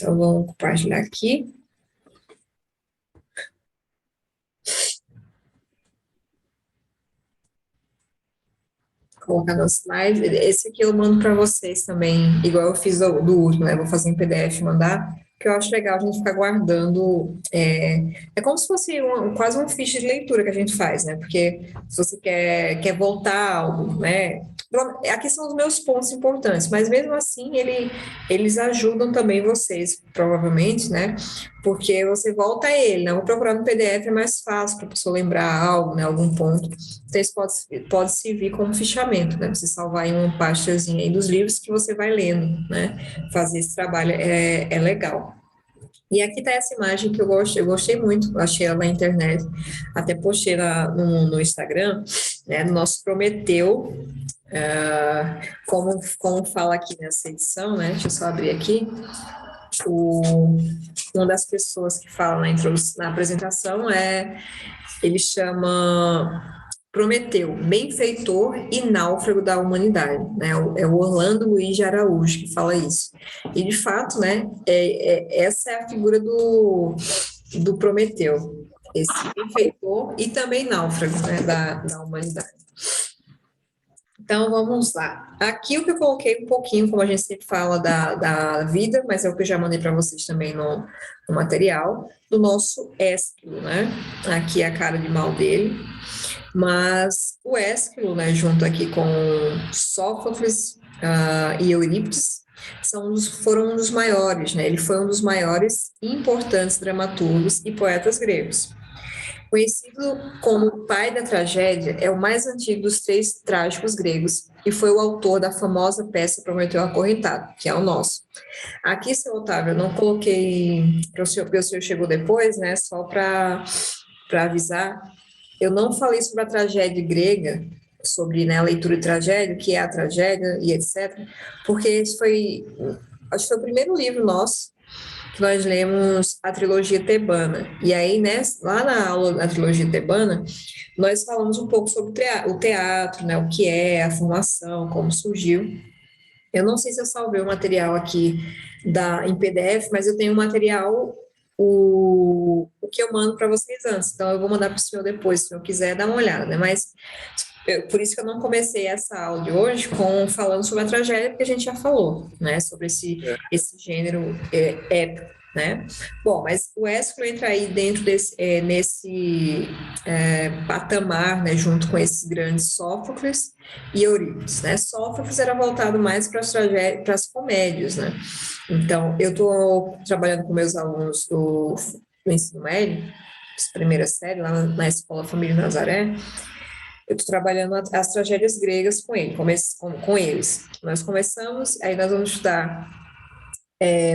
Então, vamos compartilhar aqui. Colocar no slide. Esse aqui eu mando para vocês também, igual eu fiz do último, né? Vou fazer em PDF e mandar, porque eu acho legal a gente ficar guardando. É como se fosse quase um ficha de leitura que a gente faz, né? Porque se você quer voltar a algo, né? Aqui são os meus pontos importantes, mas mesmo assim eles ajudam também vocês, provavelmente, né? Porque você volta a ele, né? Vou procurar no PDF, é mais fácil para a pessoa lembrar algo, né? Algum ponto. Então, isso pode servir como fichamento, né? Você salvar em uma pastazinha aí dos livros que você vai lendo, né? Fazer esse trabalho é legal. E aqui está essa imagem que eu gostei muito, eu achei ela na internet, até postei lá no Instagram, né? Do nosso Prometeu, como fala aqui nessa edição, né? Deixa eu só abrir aqui. Uma das pessoas que fala na apresentação ele chama Prometeu, benfeitor e náufrago da humanidade, né? É o Orlando Luiz de Araújo que fala isso. E, de fato, né, essa é a figura do Prometeu, esse benfeitor e também náufrago, né, da humanidade. Então, vamos lá. Aqui o que eu coloquei um pouquinho, como a gente sempre fala da vida, mas é o que eu já mandei para vocês também no material, do nosso Ésquilo, né? Aqui é a cara de mal dele. Mas o Ésquilo, né, junto aqui com Sófocles e Eurípides, foram um dos maiores, né? Ele foi um dos maiores e importantes dramaturgos e poetas gregos. Conhecido como o pai da tragédia, é o mais antigo dos três trágicos gregos e foi o autor da famosa peça Prometeu Acorrentado, que é o nosso. Aqui, seu Otávio, eu não coloquei para o senhor, porque o senhor chegou depois, né? Só para avisar, eu não falei sobre a tragédia grega, sobre, né, a leitura de tragédia, o que é a tragédia e etc., porque acho que foi o primeiro livro nosso que nós lemos a trilogia tebana. E aí, né, lá na aula da trilogia tebana, nós falamos um pouco sobre o teatro, né, o que é, a formação, como surgiu. Eu não sei se eu salvei o material aqui em PDF, mas eu tenho o material, o que eu mando para vocês antes. Então, eu vou mandar para o senhor depois, se eu quiser dar uma olhada, né? Mas por isso que eu não comecei essa aula de hoje falando sobre a tragédia, porque a gente já falou, né? Sobre esse gênero épico, né? Bom, mas o Ésquilo entra aí dentro nesse patamar, né? Junto com esses grandes Sófocles e Eurípides, né? Sófocles era voltado mais para as tragédias, para as comédias, né? Então, eu estou trabalhando com meus alunos do ensino médio, primeira série, lá na Escola Família Nazaré. Eu estou trabalhando as tragédias gregas com eles. Nós começamos, aí nós vamos estudar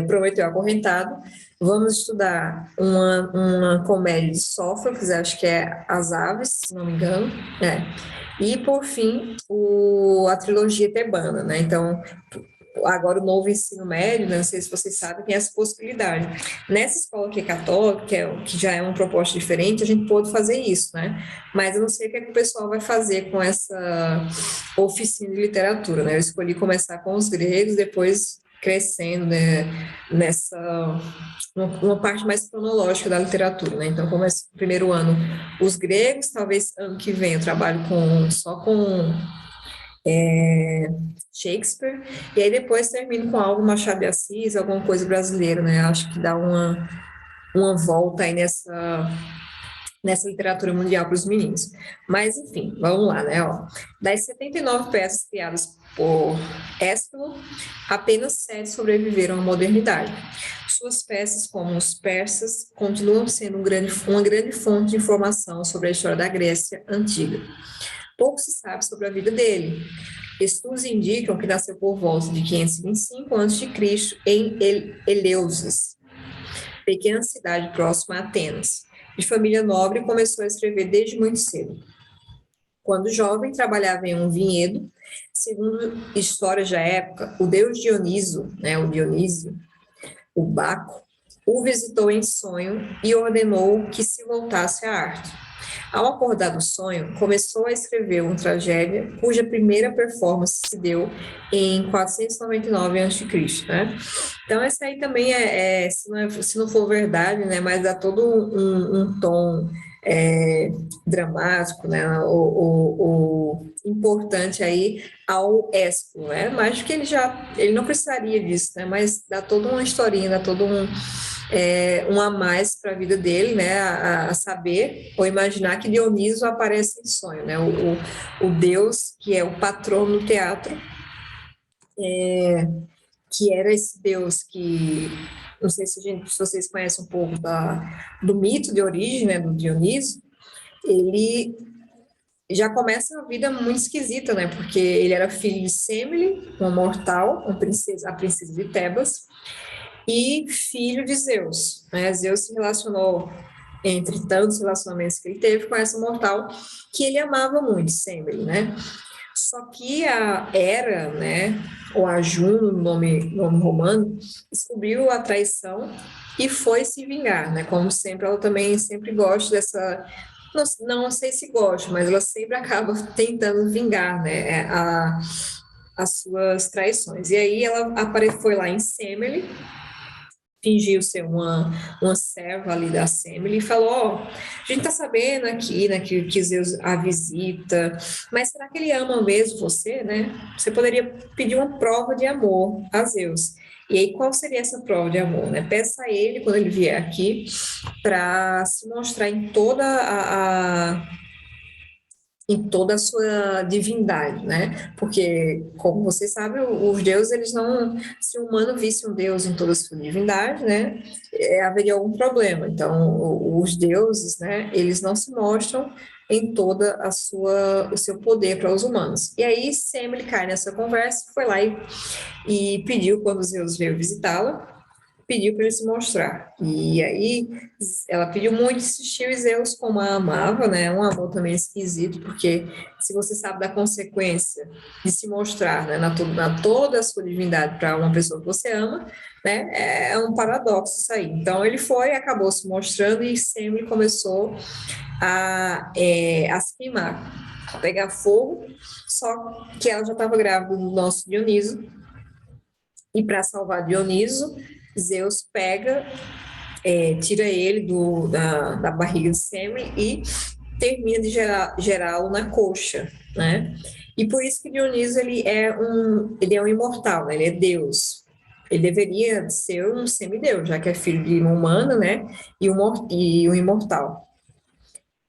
Prometeu Acorrentado, vamos estudar uma comédia de Sófocles, acho que é As Aves, se não me engano, e, por fim, a trilogia tebana, né? Então, agora o novo ensino médio, né, não sei se vocês sabem, tem essa possibilidade. Nessa escola que é católica, que já é uma proposta diferente, a gente pode fazer isso, né? Mas eu não sei o que, é que o pessoal vai fazer com essa oficina de literatura, né? Eu escolhi começar com os gregos, depois crescendo, né, nessa uma parte mais cronológica da literatura, né? Então, começo primeiro ano os gregos, talvez ano que vem eu trabalho só com Shakespeare, e aí depois termino com algo Machado de Assis, alguma coisa brasileira, né? Acho que dá uma volta aí nessa literatura mundial para os meninos. Mas, enfim, vamos lá, né? Ó. Das 79 peças criadas por Ésquilo, apenas 7 sobreviveram à modernidade. Suas peças, como os persas, continuam sendo uma grande fonte de informação sobre a história da Grécia Antiga. Pouco se sabe sobre a vida dele. Estudos indicam que nasceu por volta de 525 a.C. em Eleusis, pequena cidade próxima a Atenas. De família nobre, começou a escrever desde muito cedo. Quando jovem, trabalhava em um vinhedo. Segundo histórias da época, o deus Dioniso, né, o Dionísio, o Baco, o visitou em sonho e ordenou que se voltasse à arte. Ao acordar do sonho, começou a escrever uma tragédia cuja primeira performance se deu em 499 a.C., né? Então, essa aí também se não for verdade, né, mas dá todo um tom dramático, né, o importante aí ao Ésquilo, né, mas que ele não precisaria disso, né, mas dá toda uma historinha, dá todo um a mais para a vida dele, né, a saber ou imaginar que Dioniso aparece em sonho, né, o deus que é o patrono do teatro, que era esse deus que, não sei se vocês conhecem um pouco do mito de origem, né, do Dioniso. Ele já começa a vida muito esquisita, né, porque ele era filho de Semele, uma mortal, a princesa de Tebas, e filho de Zeus, né. Zeus se relacionou, entre tantos relacionamentos que ele teve, com essa mortal que ele amava muito, Semele, né. Só que a Hera, né, ou a Juno, nome romano, descobriu a traição e foi se vingar, né? Como sempre, ela também sempre gosta dessa. Não sei se gosta, mas ela sempre acaba tentando vingar, né, as suas traições. E aí ela foi lá em Semele, fingiu ser uma serva ali da Semele e falou, a gente tá sabendo aqui, né, que Zeus a visita, mas será que ele ama mesmo você, né? Você poderia pedir uma prova de amor a Zeus. E aí, qual seria essa prova de amor, né? Peça a ele, quando ele vier aqui, para se mostrar em toda a sua divindade, né? Porque, como vocês sabem, os deuses, eles não... Se o humano visse um deus em toda a sua divindade, né? Haveria algum problema. Então, os deuses, né? Eles não se mostram em toda o seu poder para os humanos. E aí, Semele cai nessa conversa, foi lá e pediu, quando Zeus veio visitá-la, pediu para ele se mostrar. E aí ela pediu muito, insistiu, e Zeus, como a amava, né? Um amor também esquisito, porque se você sabe da consequência de se mostrar, né, na toda a sua divindade para uma pessoa que você ama, né? É um paradoxo isso aí. Então ele foi, acabou se mostrando e sempre começou a se queimar, a pegar fogo, só que ela já estava grávida do nosso Dioniso, e para salvar Dioniso, Zeus pega, tira ele da barriga de Semele e termina de gerá-lo na coxa, né? E por isso que Dioniso ele é um imortal, né? Ele é Deus. Ele deveria ser um semideus, já que é filho de uma humana, né? E um imortal.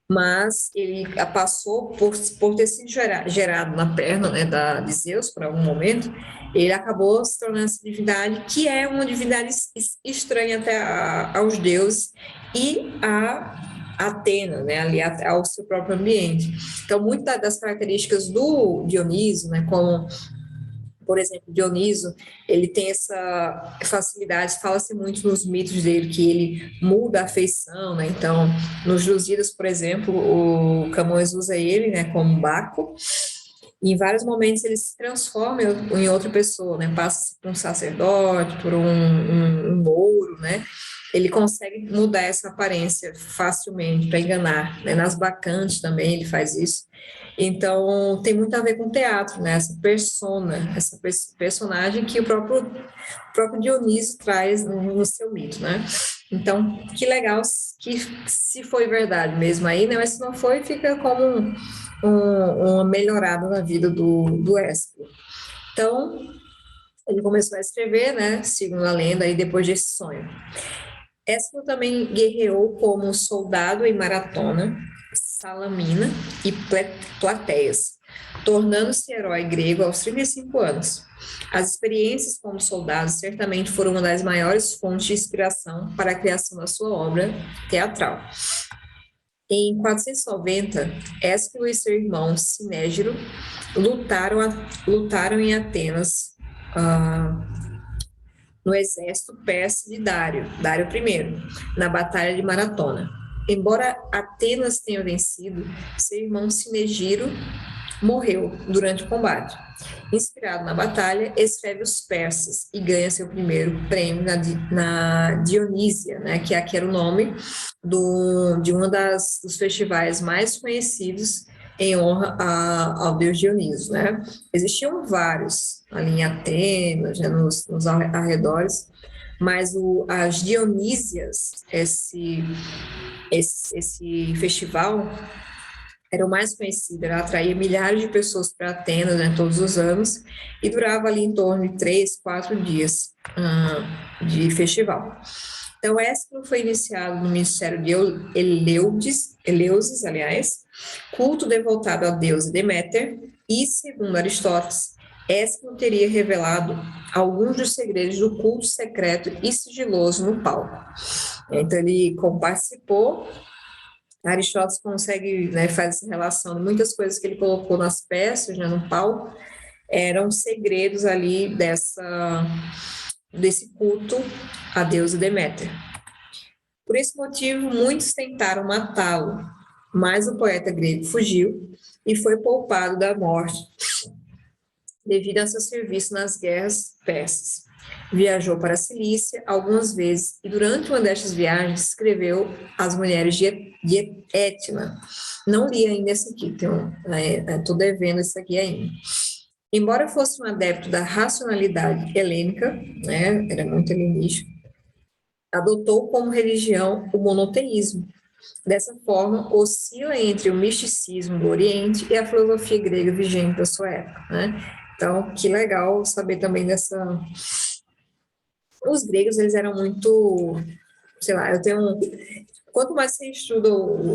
Mas ele passou por ter sido gerado na perna, né, de Zeus por algum momento, ele acabou se tornando essa divindade, que é uma divindade estranha até aos deuses e a Atena, né, ali ao seu próprio ambiente. Então, muitas das características do Dioniso, né, como por exemplo, Dioniso, ele tem essa facilidade, fala-se muito nos mitos dele, que ele muda a feição, né? Então, nos Lusíadas, por exemplo, o Camões usa ele, né, como Baco, e em vários momentos ele se transforma em outra pessoa, né? Passa por um sacerdote, por um mouro, né? Ele consegue mudar essa aparência facilmente para enganar, né? Nas bacantes também ele faz isso. Então, tem muito a ver com teatro, né? Essa persona, essa personagem que o próprio Dionísio traz no seu mito, né? Então, que legal que se foi verdade mesmo aí, né? Mas se não foi, fica como uma melhorada na vida do Ésquilo. Então, ele começou a escrever, né? Segundo a lenda, aí depois desse sonho. Ésquilo também guerreou como soldado em Maratona, Salamina e Plateias, tornando-se herói grego aos 35 anos. As experiências como soldado certamente foram uma das maiores fontes de inspiração para a criação da sua obra teatral. Em 490, Ésquilo e seu irmão Sinégiro lutaram em Atenas, no exército persa de Dário I, na Batalha de Maratona. Embora Atenas tenha vencido, seu irmão Sinegiro morreu durante o combate. Inspirado na batalha, escreve os Persas e ganha seu primeiro prêmio na Dionísia, né, que aqui era o nome de um dos festivais mais conhecidos em honra ao deus Dionísio, né? Existiam vários ali em Atenas, né, nos arredores, mas as Dionísias, esse festival era o mais conhecido, era atraía milhares de pessoas para Atenas, né, todos os anos, e durava ali em torno de 3, 4 dias de festival. Então, Ésquilo foi iniciado no ministério de Eleusis, aliás, culto devotado ao deus Deméter, e, segundo Aristóteles, Ésquilo teria revelado alguns dos segredos do culto secreto e sigiloso no palco. Então, ele participou. Aristóteles consegue, né, fazer essa relação de muitas coisas que ele colocou nas peças, né, no palco, eram segredos ali desse culto a deusa Deméter. Por esse motivo, muitos tentaram matá-lo, mas o poeta grego fugiu e foi poupado da morte devido a seu serviço nas guerras persas. Viajou para a Cilícia algumas vezes e durante uma destas viagens escreveu As Mulheres de Étna. Não li ainda esse aqui, estou devendo isso aqui ainda. Embora fosse um adepto da racionalidade helênica, né, era muito helenístico, adotou como religião o monoteísmo. Dessa forma, oscila entre o misticismo do Oriente e a filosofia grega vigente da sua época, né? Então, que legal saber também dessa... Os gregos, eles eram muito, sei lá, quanto mais você estuda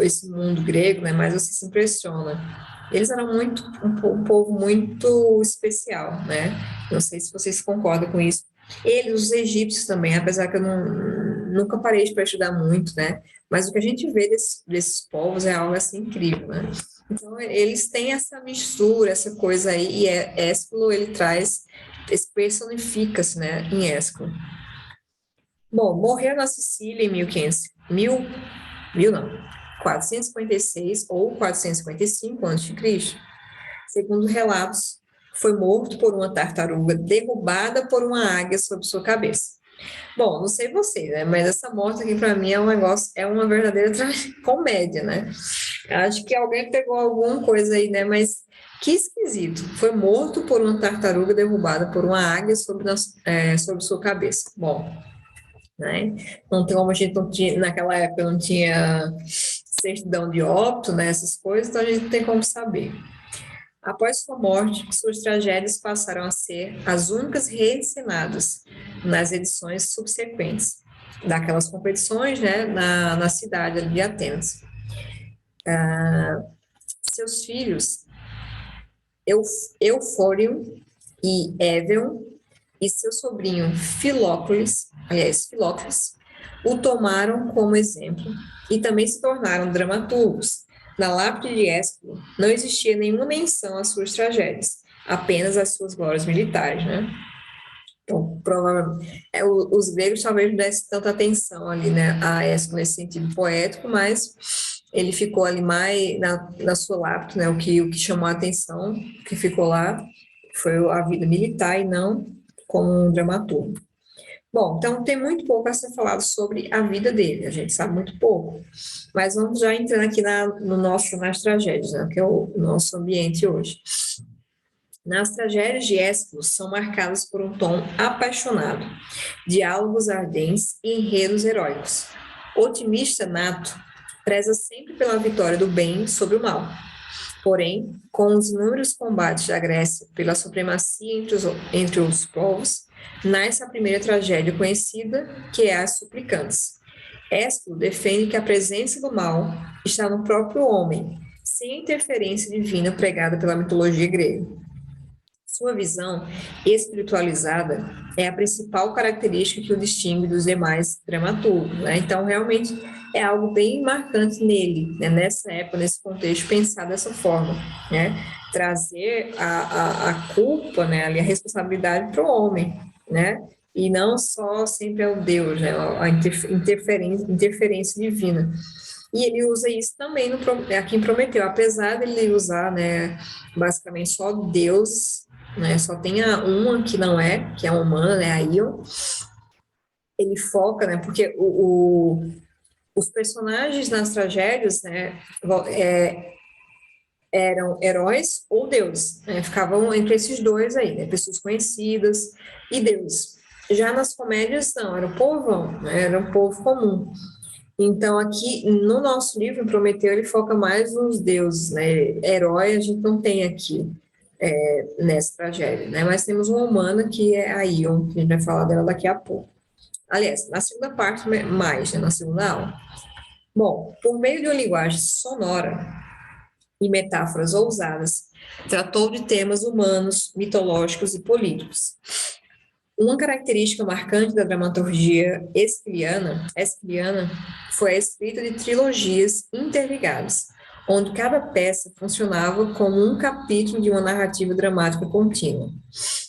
esse mundo grego, né, mais você se impressiona. Eles eram um povo muito especial, né? Não sei se vocês concordam com isso. Eles, os egípcios também, apesar que eu nunca parei para estudar muito, né? Mas o que a gente vê desses povos é algo assim incrível, né? Então, eles têm essa mistura, essa coisa aí, e Ésquilo, ele personifica-se, né, em Ésquilo. Bom, morreu na Sicília em 456 ou 455 a.C. Segundo relatos, foi morto por uma tartaruga derrubada por uma águia sobre sua cabeça. Bom, não sei você, né? Mas essa morte aqui para mim é um negócio, é uma verdadeira comédia, né? Acho que alguém pegou alguma coisa aí, né? Mas que esquisito. Foi morto por uma tartaruga derrubada por uma águia sobre sua cabeça. Bom, né? Não tem como a gente não tinha, naquela época não tinha certidão de óbito, né? Essas coisas, então a gente não tem como saber. Após sua morte, suas tragédias passaram a ser as únicas reencenadas nas edições subsequentes daquelas competições, né, na cidade de Atenas. Seus filhos, Eufório e Éveon, e seu sobrinho Filócles, o tomaram como exemplo e também se tornaram dramaturgos. Na lápide de Ésquilo não existia nenhuma menção às suas tragédias, apenas às suas glórias militares, né? Então, provavelmente, os gregos talvez não dessem tanta atenção ali, né, a Ésquilo nesse sentido poético, mas ele ficou ali mais na sua lápide, né, o que chamou a atenção, o que ficou lá foi a vida militar e não como um dramaturgo. Bom, então tem muito pouco a ser falado sobre a vida dele, a gente sabe muito pouco, mas vamos já entrando aqui nas tragédias, né, que é o nosso ambiente hoje. Nas tragédias de Ésquilo são marcadas por um tom apaixonado, diálogos ardentes e enredos heróicos. O otimista nato preza sempre pela vitória do bem sobre o mal. Porém, com os inúmeros combates da Grécia pela supremacia entre os povos, nasce a primeira tragédia conhecida, que é as Suplicantes. Ésquilo defende que a presença do mal está no próprio homem, sem a interferência divina pregada pela mitologia grega. Sua visão espiritualizada é a principal característica que o distingue dos demais dramaturgos, né? Então, realmente, é algo bem marcante nele, né? Nessa época, nesse contexto, pensar dessa forma, né? Trazer a culpa, né? Ali, a responsabilidade para o homem, né? E não só sempre ao Deus, né? A interferência divina. E ele usa isso também aqui em Prometeu, apesar dele usar, né, basicamente só Deus, né, só tem uma que não é, que é humana, né, a Ion. Ele foca, né, porque os personagens nas tragédias, né, eram heróis ou deuses, né, ficavam entre esses dois aí, né, pessoas conhecidas e deuses. Já nas comédias, não, era o povão, né, era um povo comum. Então, aqui no nosso livro, em Prometeu, ele foca mais nos deuses, né? Herói a gente não tem aqui nessa tragédia, né? Mas temos uma humana que é a Ion, que a gente vai falar dela daqui a pouco. Aliás, na segunda parte, mais, né? Na segunda aula. Bom, por meio de uma linguagem sonora e metáforas ousadas, tratou de temas humanos, mitológicos e políticos. Uma característica marcante da dramaturgia esquiliana foi a escrita de trilogias interligadas, onde cada peça funcionava como um capítulo de uma narrativa dramática contínua.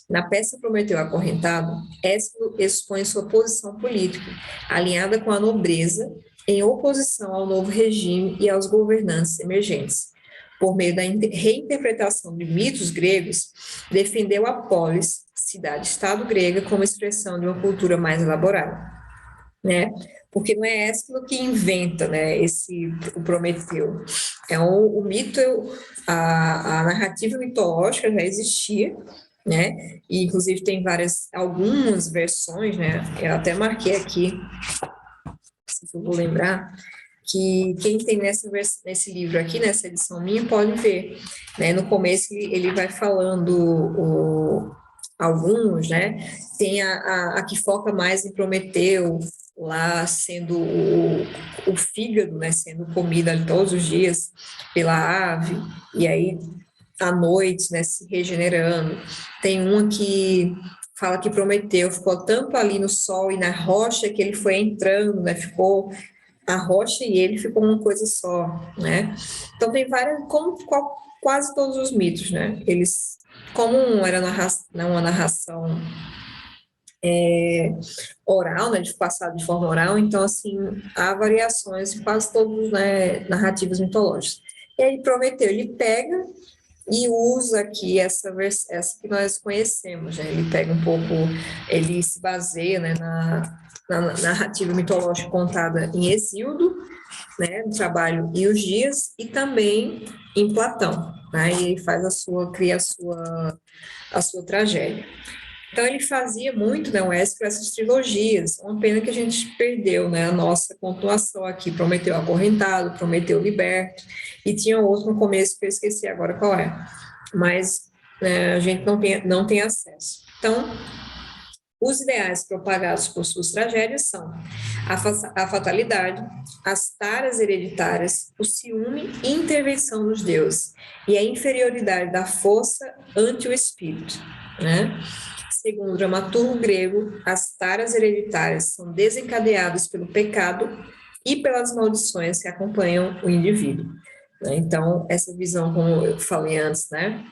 Na peça Prometeu Acorrentado, Ésquilo expõe sua posição política, alinhada com a nobreza, em oposição ao novo regime e aos governantes emergentes. Por meio da reinterpretação de mitos gregos, defendeu a polis, cidade-estado grega, como expressão de uma cultura mais elaborada, né? Porque não é Ésquilo que inventa, né, o Prometeu. O mito, a narrativa mitológica já existia, né? E inclusive tem algumas versões, né? Eu até marquei aqui, se eu vou lembrar, que quem tem nesse livro aqui, nessa edição minha, pode ver, né? No começo ele vai falando alguns, né? Tem a que foca mais em Prometeu, lá sendo o fígado, né? Sendo comido ali todos os dias pela ave, e aí à noite, né? Se regenerando. Tem uma que fala que Prometeu ficou tanto ali no sol e na rocha que ele foi entrando, né? Ficou a rocha e ele ficou uma coisa só, né? Então tem várias, como quase todos os mitos, né? Eles, como era uma narração oral, né, de passado de forma oral, então assim há variações em quase todos, né, narrativas mitológicas. E aí Prometeu, ele pega e usa aqui essa que nós conhecemos, né? Ele pega um pouco, ele se baseia, né, na narrativa mitológica contada em Hesíodo, né, no trabalho E os Dias, e também em Platão, né, e ele cria a sua tragédia. Então ele fazia muito, né, o Ésquilo, essas trilogias, uma pena que a gente perdeu, né, a nossa pontuação aqui, Prometeu Acorrentado, Prometeu Liberto, e tinha outro no começo que eu esqueci agora qual é, mas né, a gente não tem acesso. Então, os ideais propagados por suas tragédias são a fatalidade, as taras hereditárias, o ciúme e intervenção dos deuses, e a inferioridade da força ante o espírito, né? Segundo o dramaturgo grego, as taras hereditárias são desencadeadas pelo pecado e pelas maldições que acompanham o indivíduo, né? Então, essa visão, como eu falei antes, né,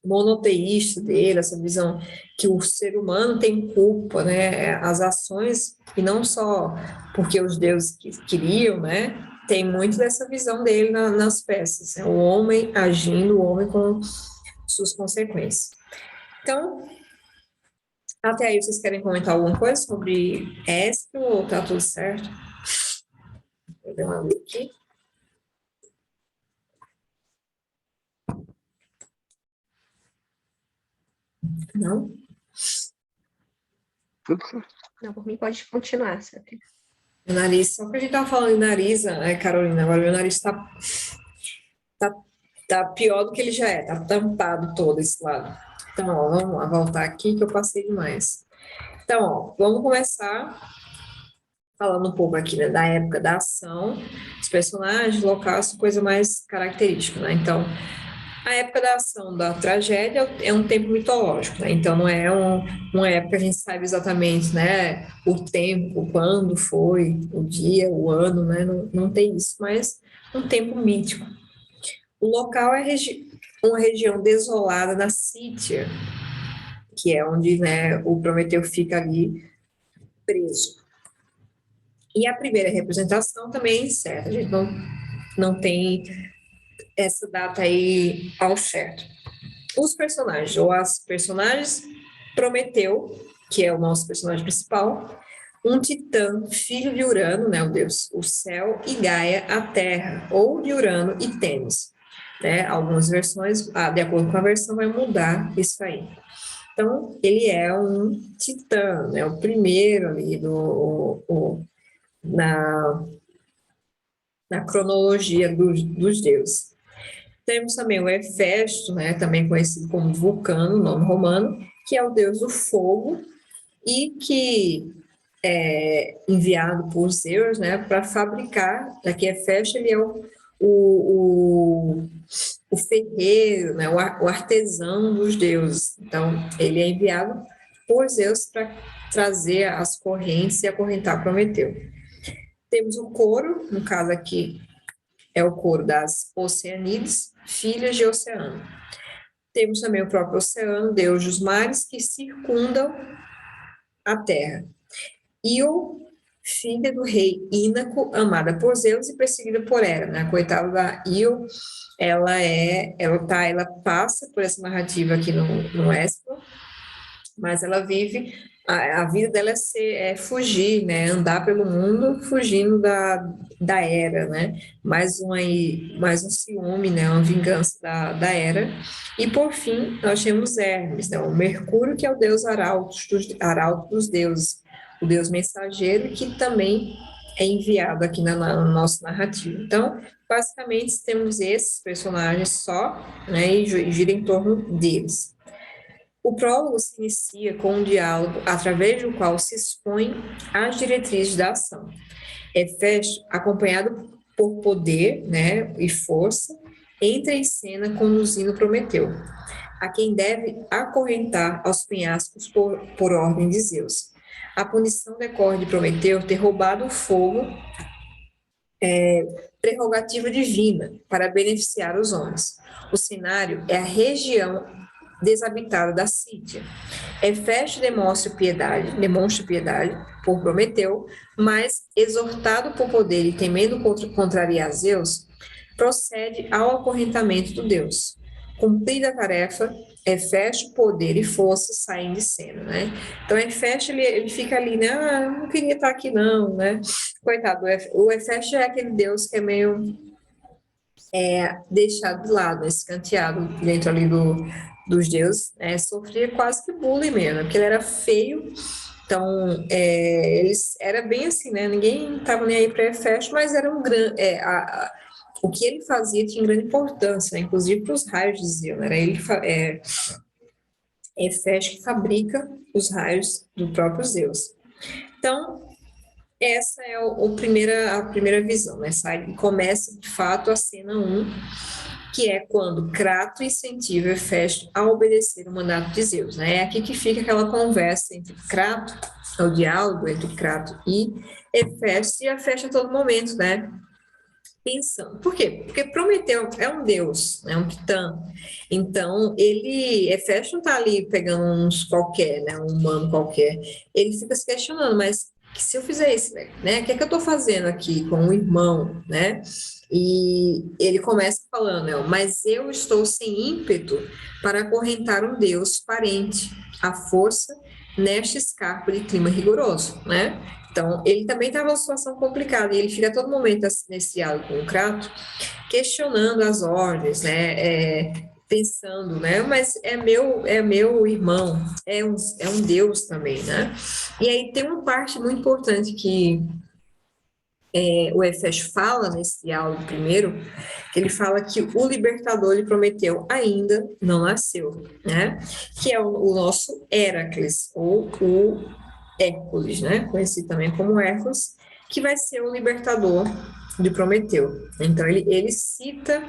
monoteísta dele, essa visão que o ser humano tem culpa, né, as ações, e não só porque os deuses queriam, né, tem muito dessa visão dele nas peças, né, o homem agindo, o homem com suas consequências. Então, até aí vocês querem comentar alguma coisa sobre Ésquilo ou tá tudo certo? Vou dar uma olhada aqui. Não? Tudo certo. Não, por mim pode continuar, sabe? Meu nariz, só que a gente tava falando de nariz, né, Carolina, agora meu nariz tá, tá pior do que ele já é, tá tampado todo esse lado. Então, ó, vamos lá, voltar aqui que eu passei demais. Então, ó, vamos começar falando um pouco aqui, né, da época da ação, os personagens, locais, coisa mais característica, né? Então, a época da ação da tragédia é um tempo mitológico, né? Então não é uma época que a gente sabe exatamente, né, o tempo, quando foi, o dia, o ano, né? Não tem isso, mas um tempo mítico. O local é uma região desolada da Sítia, que é onde, né, o Prometeu fica ali preso. E a primeira representação também é incerta, a gente não tem essa data aí ao certo. Os personagens, ou as personagens, Prometeu, que é o nosso personagem principal, um titã, filho de Urano, né, o deus, o céu, e Gaia, a terra, ou de Urano e Tênis. Né? Algumas versões, de acordo com a versão, vai mudar isso aí. Então, ele é um titã, né, o primeiro ali na cronologia dos deuses. Temos também o Hefesto, né, também conhecido como Vulcano, nome romano, que é o deus do fogo e que é enviado por Zeus, né, para fabricar. Aqui Hefesto, ele é o, o ferreiro, né, o artesão dos deuses. Então, ele é enviado por Zeus para trazer as correntes e acorrentar Prometeu. Temos o coro, no caso aqui é o coro das Oceanides, filhas de Oceano. Temos também o próprio oceano, deus dos mares, que circundam a terra. Io, filha do rei Ínaco, amada por Zeus e perseguida por Hera, né? A coitada da Io, ela passa por essa narrativa aqui no Éxodo, mas ela vive, a vida dela é fugir, né? Andar pelo mundo fugindo da Hera, né? Mais um ciúme, né? Uma vingança da Hera. E por fim, nós temos Hermes, né? O Mercúrio, que é o deus arauto dos deuses, o deus mensageiro, que também é enviado aqui na nossa narrativa. Então, basicamente, temos esses personagens só, né? E gira em torno deles. O prólogo se inicia com um diálogo através do qual se expõe as diretrizes da ação. Hefesto, acompanhado por poder, né, e força, entra em cena conduzindo Prometeu, a quem deve acorrentar aos penhascos por ordem de Zeus. A punição decorre de Prometeu ter roubado o fogo, prerrogativa divina, para beneficiar os homens. O cenário é a região desabitada da Sítia. Hefesto demonstra piedade por Prometeu, mas, exortado por poder e temendo contrariar Zeus, procede ao acorrentamento do deus. Cumprida a tarefa, Hefesto, poder e força saem de cena, né? Então, Hefesto, ele fica ali, né? Ah, eu não queria estar aqui não, né? Coitado, o Hefesto é aquele deus que é meio deixado de lado, escanteado dentro ali dos deuses, sofria quase que bullying mesmo, porque ele era feio, então era bem assim, né? Ninguém estava nem aí para Hefesto, mas era um grande, o que ele fazia tinha grande importância, né? Inclusive para os raios diziam, era ele Hefesto que fabrica os raios do próprio Zeus. Então essa é a primeira visão, né? Começa de fato a cena 1, que é quando Crato incentiva Hefesto a obedecer o mandato de Zeus, né? É aqui que fica aquela conversa entre Crato, o diálogo entre Crato e Hefesto, e Hefesto a todo momento, né? Pensando. Por quê? Porque Prometeu é um deus, é um titã. Então, Hefesto não está ali pegando uns qualquer, né? Um humano qualquer. Ele fica se questionando, mas se eu fizer isso, né? O que é que eu estou fazendo aqui com o irmão, né? E ele começa falando, né? Mas eu estou sem ímpeto para acorrentar um deus parente, à força, nesta escarpa de clima rigoroso, né? Então, ele também estava numa situação complicada, e ele fica a todo momento nesse diálogo com o Crato, questionando as ordens, né? Pensando, né? Mas é meu irmão, é um Deus também, né? E aí tem uma parte muito importante que o Hefesto fala nesse diálogo primeiro, que ele fala que o libertador lhe prometeu ainda não nasceu, né? Que é o nosso Heracles, ou o Hércules, né? Conhecido também como Hércules, que vai ser o libertador de Prometeu. Então ele cita,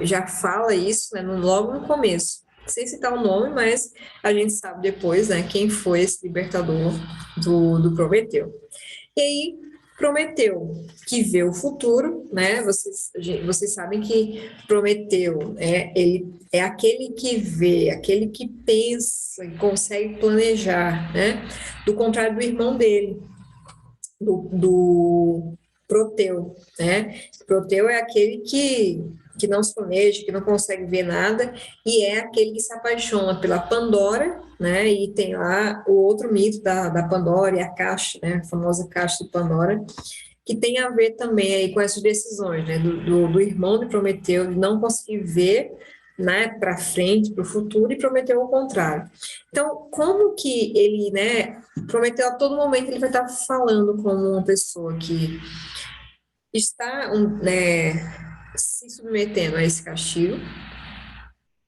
já fala isso, né, logo no começo, sem citar o nome, mas a gente sabe depois, né, quem foi esse libertador do Prometeu. E aí Prometeu, que vê o futuro, né? Vocês sabem que Prometeu, ele é aquele que vê, aquele que pensa e consegue planejar, né? Do contrário do irmão dele. do Proteu, né? Proteu é aquele que não se planeja, que não consegue ver nada, e é aquele que se apaixona pela Pandora, né? E tem lá o outro mito da Pandora e a caixa, né? A famosa caixa de Pandora, que tem a ver também aí com essas decisões, né? Do irmão de Prometeu de não conseguir ver, né, para frente, para o futuro, e Prometeu o contrário. Então, como que ele, né, Prometeu a todo momento ele vai estar falando como uma pessoa que está, né, se submetendo a esse castigo,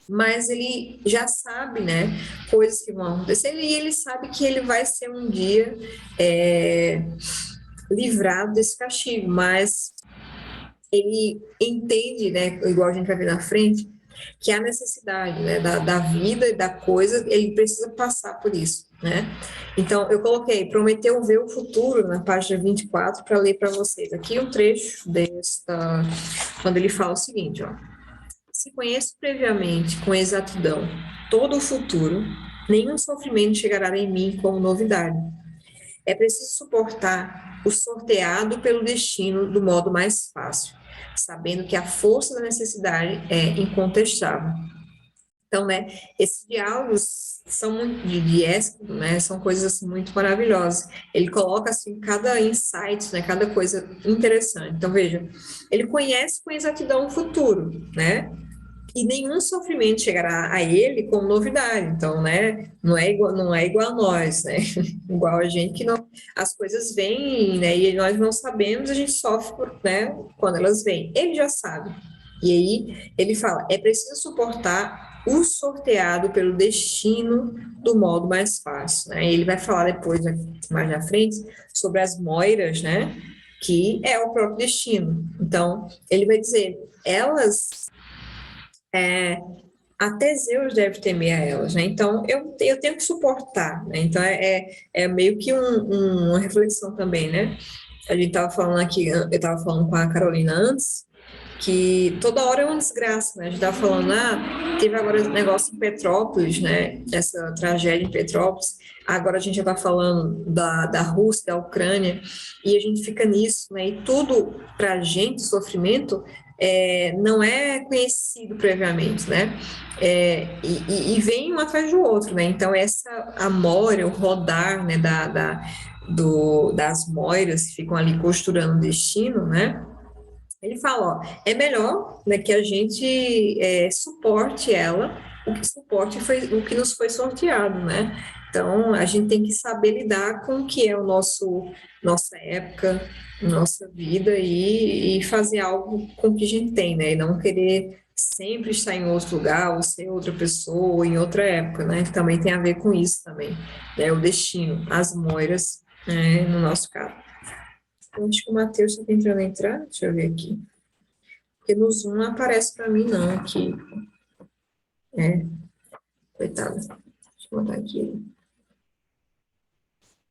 mas ele já sabe, né, coisas que vão acontecer, e ele sabe que ele vai ser um dia livrado desse castigo, mas ele entende, né, igual a gente vai ver na frente, que há necessidade, né, da vida e da coisa, ele precisa passar por isso, né? Então, eu coloquei, Prometeu ver o futuro na página 24 para ler para vocês. Aqui um trecho quando ele fala o seguinte, ó. Se conheço previamente, com exatidão, todo o futuro, nenhum sofrimento chegará em mim como novidade. É preciso suportar o sorteado pelo destino do modo mais fácil, sabendo que a força da necessidade é incontestável. Então, né, esses diálogos são muito de Ésquilo, né, são coisas assim, muito maravilhosas. Ele coloca assim cada insight, né, cada coisa interessante. Então, veja, ele conhece com exatidão o futuro, né? E nenhum sofrimento chegará a ele como novidade. Então, né, não é igual a nós, né? Igual a gente que não, as coisas vêm, né, e nós não sabemos, a gente sofre, né, quando elas vêm. Ele já sabe. E aí ele fala, é preciso suportar o sorteado pelo destino do modo mais fácil, né? E ele vai falar depois, mais na frente, sobre as moiras, né, que é o próprio destino. Então, ele vai dizer, elas até Zeus deve temer a elas, né? Então, eu tenho que suportar, né? Então, é meio que uma reflexão também, né? A gente estava falando aqui, eu estava falando com a Carolina antes, que toda hora é uma desgraça, né? A gente estava falando, teve agora esse negócio em Petrópolis, né? Essa tragédia em Petrópolis, agora a gente já está falando da Rússia, da Ucrânia, e a gente fica nisso, né? E tudo, para a gente, sofrimento, não é conhecido previamente, né? E vem um atrás do outro, né? Então, essa amora, o rodar, né, das moiras que ficam ali costurando o destino, né? Ele fala, ó, é melhor, né, que a gente suporte ela, o que suporte foi o que nos foi sorteado, né? Então, a gente tem que saber lidar com o que é nossa época, nossa vida e fazer algo com o que a gente tem, né? E não querer sempre estar em outro lugar ou ser outra pessoa ou em outra época, né? Também tem a ver com isso também, né? O destino, as moiras, né, no nosso caso. Eu acho que o Matheus está tentando entrar, deixa eu ver aqui. Porque no Zoom não aparece para mim, não, aqui. Coitado. Deixa eu botar aqui.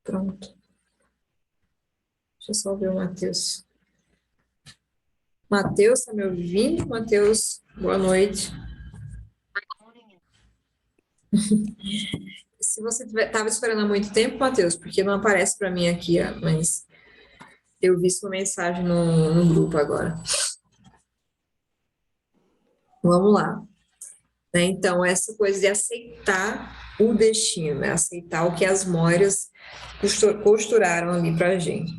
Pronto. Deixa eu só ver o Matheus. Matheus, está me ouvindo? Matheus, boa noite. Se você estava esperando há muito tempo, Matheus, porque não aparece para mim aqui, mas eu vi sua mensagem no grupo agora. Vamos lá. Né? Então, essa coisa de aceitar o destino, né? Aceitar o que as moiras costuraram ali para a gente.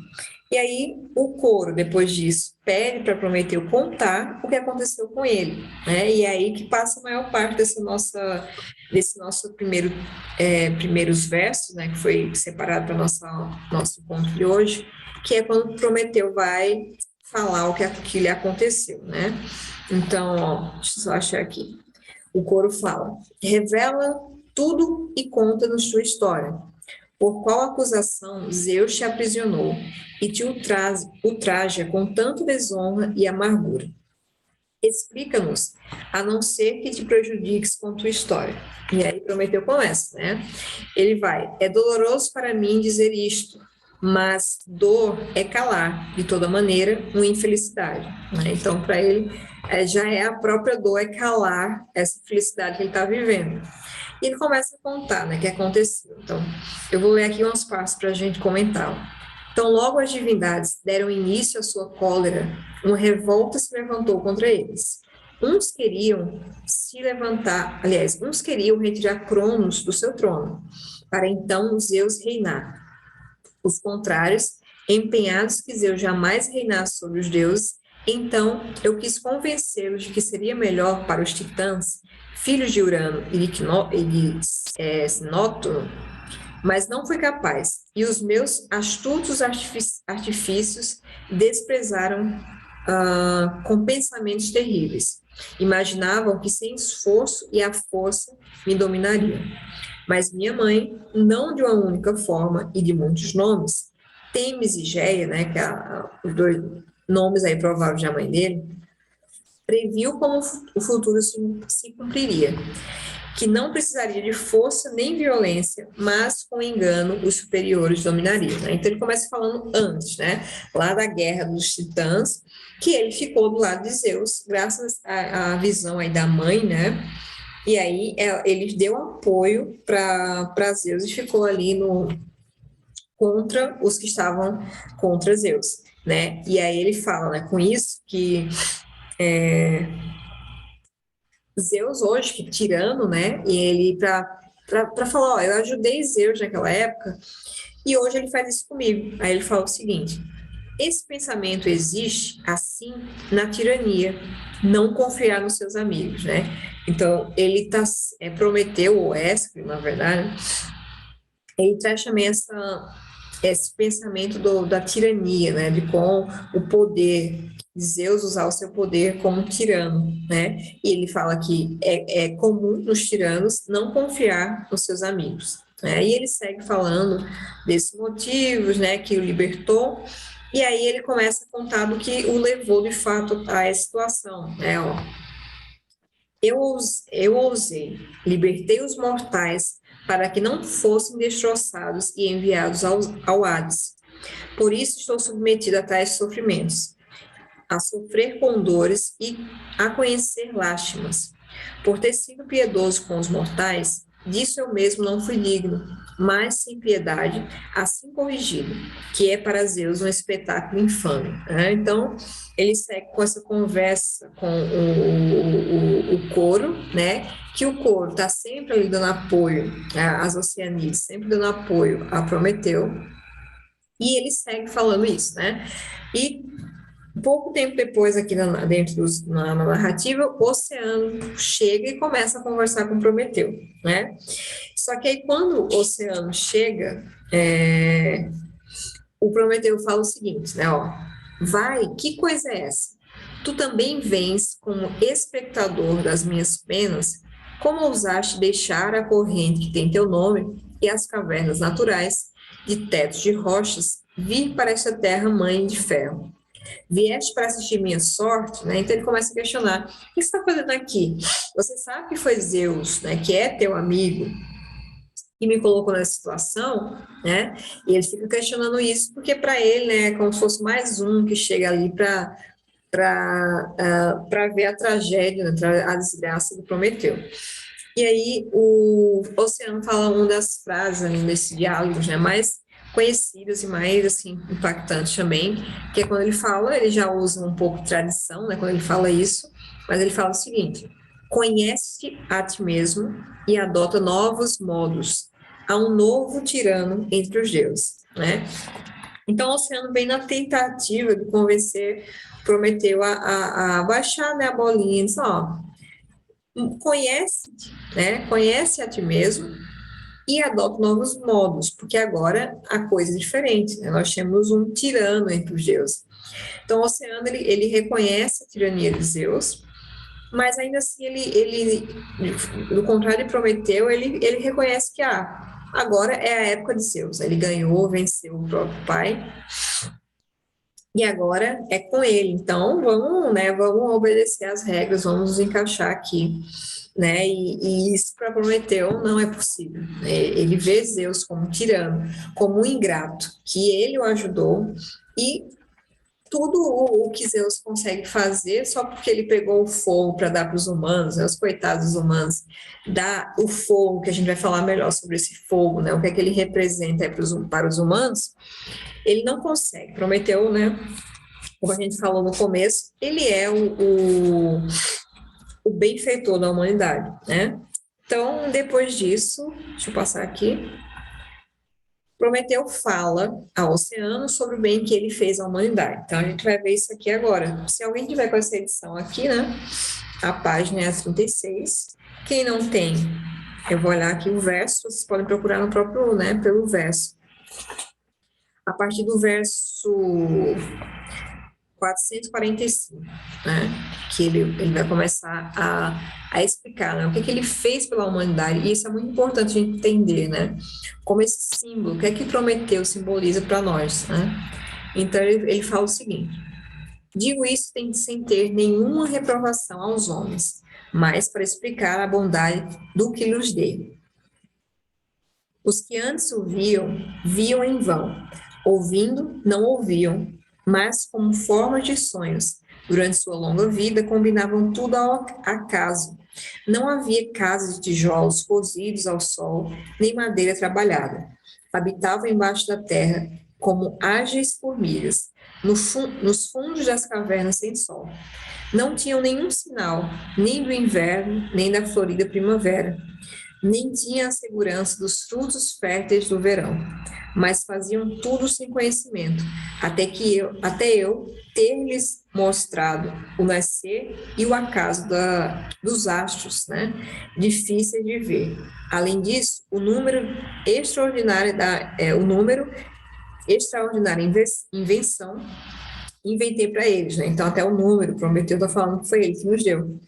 E aí, o coro, depois disso, pede para Prometeu contar o que aconteceu com ele, né? E é aí que passa a maior parte desse nosso primeiros versos, né? Que foi separado para nosso ponto de hoje, que é quando Prometeu vai falar o que lhe aconteceu, né? Então, ó, deixa eu só achar aqui. O coro fala: revela tudo e conta-nos tua história. Por qual acusação Zeus te aprisionou e te ultraja com tanta desonra e amargura? Explica-nos, a não ser que te prejudiques com tua história. E aí Prometeu começa, né? Ele vai: é doloroso para mim dizer isto, mas dor é calar, de toda maneira, uma infelicidade. Né? Então, para ele, já é a própria dor, é calar essa felicidade que ele está vivendo. E ele começa a contar, né, o que aconteceu. Então, eu vou ler aqui umas partes para a gente comentar. Então, logo as divindades deram início à sua cólera, uma revolta se levantou contra eles. Uns queriam se levantar, aliás, uns queriam retirar Cronos do seu trono, para então Zeus reinar. Os contrários, empenhados que Zeus jamais reinasse sobre os deuses, então eu quis convencê-los de que seria melhor para os titãs, filhos de Urano e de Sinótono, mas não fui capaz, e os meus astutos artifícios desprezaram com pensamentos terríveis. Imaginavam que sem esforço e a força me dominariam. Mas minha mãe, não de uma única forma e de muitos nomes, Temis e Geia, né, que os dois nomes aí prováveis da mãe dele, previu como o futuro se cumpriria, que não precisaria de força nem violência, mas com engano os superiores dominariam. Né? Então ele começa falando antes, né, lá da guerra dos titãs, que ele ficou do lado de Zeus, graças à visão aí da mãe, né? E aí ele deu apoio para Zeus e ficou ali contra os que estavam contra Zeus, né? E aí ele fala, né, com isso que Zeus hoje, que tirano, né? E ele para falar, ó, eu ajudei Zeus naquela época e hoje ele faz isso comigo. Aí ele fala o seguinte: esse pensamento existe assim na tirania, não confiar nos seus amigos, né? Então ele Prometeu ou Esquilo, na verdade, ele traz também esse pensamento da tirania, né? De com o poder Zeus usar o seu poder como tirano, né? E ele fala que é comum nos tiranos não confiar nos seus amigos. Né? E ele segue falando desses motivos, né? Que o libertou. E aí ele começa a contar do que o levou de fato a essa situação, né? Ó, eu ousei, libertei os mortais para que não fossem destroçados e enviados ao Hades. Por isso estou submetido a tais sofrimentos, a sofrer com dores e a conhecer lástimas. Por ter sido piedoso com os mortais, disso eu mesmo não fui digno, mas sem piedade, assim corrigido, que é para Zeus um espetáculo infame. Né? Então, ele segue com essa conversa com o coro, né? Que o coro está sempre ali dando apoio às Oceanides, sempre dando apoio a Prometeu, e ele segue falando isso, né? E pouco tempo depois, aqui na narrativa, o Oceano chega e começa a conversar com Prometeu, né? Só que aí, quando o Oceano chega, o Prometeu fala o seguinte, né? Ó, vai, que coisa é essa? Tu também vens como espectador das minhas penas? Como ousaste deixar a corrente que tem teu nome e as cavernas naturais de tetos de rochas vir para esta terra mãe de ferro? Vieste para assistir minha sorte, né? Então ele começa a questionar: o que você está fazendo aqui? Você sabe que foi Zeus, né, que é teu amigo, que me colocou nessa situação, né? E ele fica questionando isso porque para ele, né, é como se fosse mais um que chega ali para ver a tragédia, né, a desgraça do Prometeu. E aí o Oceano fala uma das frases ali nesse diálogo, né, mais conhecidas e mais assim impactantes também, que é quando ele fala, ele já usa um pouco de tradição, né, quando ele fala isso, mas ele fala o seguinte: conhece a ti mesmo e adota novos modos, há um novo tirano entre os deuses, né? Então, o Oceano vem na tentativa de convencer Prometeu a baixar, né, a bolinha e diz, ó, conhece, né, conhece a ti mesmo e adota novos modos, porque agora a coisa é diferente, né? Nós temos um tirano entre os deuses. Então, o Oceano, ele reconhece a tirania de Zeus, mas ainda assim, do contrário de Prometeu, ele reconhece que agora é a época de Zeus. Ele ganhou, venceu o próprio pai, e agora é com ele. Então, vamos obedecer às regras, vamos nos encaixar aqui. Né? E isso para Prometeu não é possível. Né? Ele vê Zeus como um tirano, como um ingrato, que ele o ajudou, e tudo o que Zeus consegue fazer só porque ele pegou o fogo para dar para os humanos, né, os coitados humanos, dá o fogo, que a gente vai falar melhor sobre esse fogo, né, o que é que ele representa para os humanos, ele não consegue. Prometeu, né, como a gente falou no começo, ele é o benfeitor da humanidade, né? Então, depois disso, deixa eu passar aqui. Prometeu fala ao oceano sobre o bem que ele fez à humanidade. Então, a gente vai ver isso aqui agora. Se alguém tiver com essa edição aqui, né? A página é a 36. Quem não tem, eu vou olhar aqui o verso, vocês podem procurar no próprio, né? Pelo verso. A partir do verso 445, né? Que ele vai começar a explicar, né? O que que ele fez pela humanidade. E isso é muito importante a gente entender, né? Como esse símbolo, o que é que Prometeu simboliza para nós, né? Então, ele fala o seguinte: digo isso sem ter nenhuma reprovação aos homens, mas para explicar a bondade do que lhes dei. Os que antes o viam, viam em vão, ouvindo, não ouviam, mas como formas de sonhos. Durante sua longa vida, combinavam tudo ao acaso. Não havia casas de tijolos cozidos ao sol, nem madeira trabalhada. Habitavam embaixo da terra como ágeis formigas, nos fundos das cavernas sem sol. Não tinham nenhum sinal, nem do inverno, nem da florida primavera, nem tinha a segurança dos frutos férteis do verão, mas faziam tudo sem conhecimento, até eu ter-lhes mostrado o nascer e o acaso dos astros, né, difíceis de ver. Além disso, o número extraordinária invenção inventei para eles, né? Então até o número Prometeu está falando que foi ele que nos deu.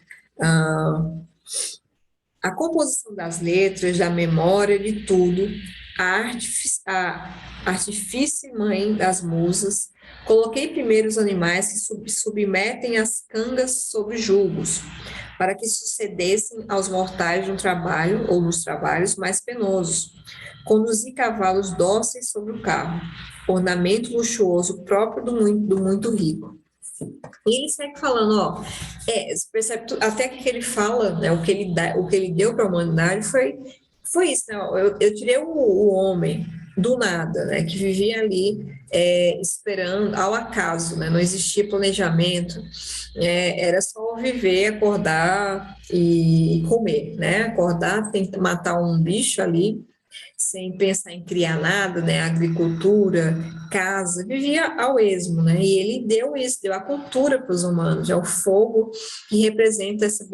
A composição das letras, da memória, de tudo, a artifício mãe das musas, coloquei primeiro os animais que submetem as cangas sob julgos, para que sucedessem aos mortais no trabalho ou nos trabalhos mais penosos. Conduzi cavalos dóceis sobre o carro, ornamento luxuoso próprio do muito rico. E ele segue falando, ó, você percebe até que ele fala, né, o que ele deu para a humanidade foi isso, né, eu tirei o homem do nada, né, que vivia ali esperando ao acaso, né, não existia planejamento, era só viver, acordar e comer, né, acordar, tentar matar um bicho ali, sem pensar em criar nada, né, agricultura, casa, vivia ao esmo, né, e ele deu isso, deu a cultura para os humanos, é o fogo que representa essa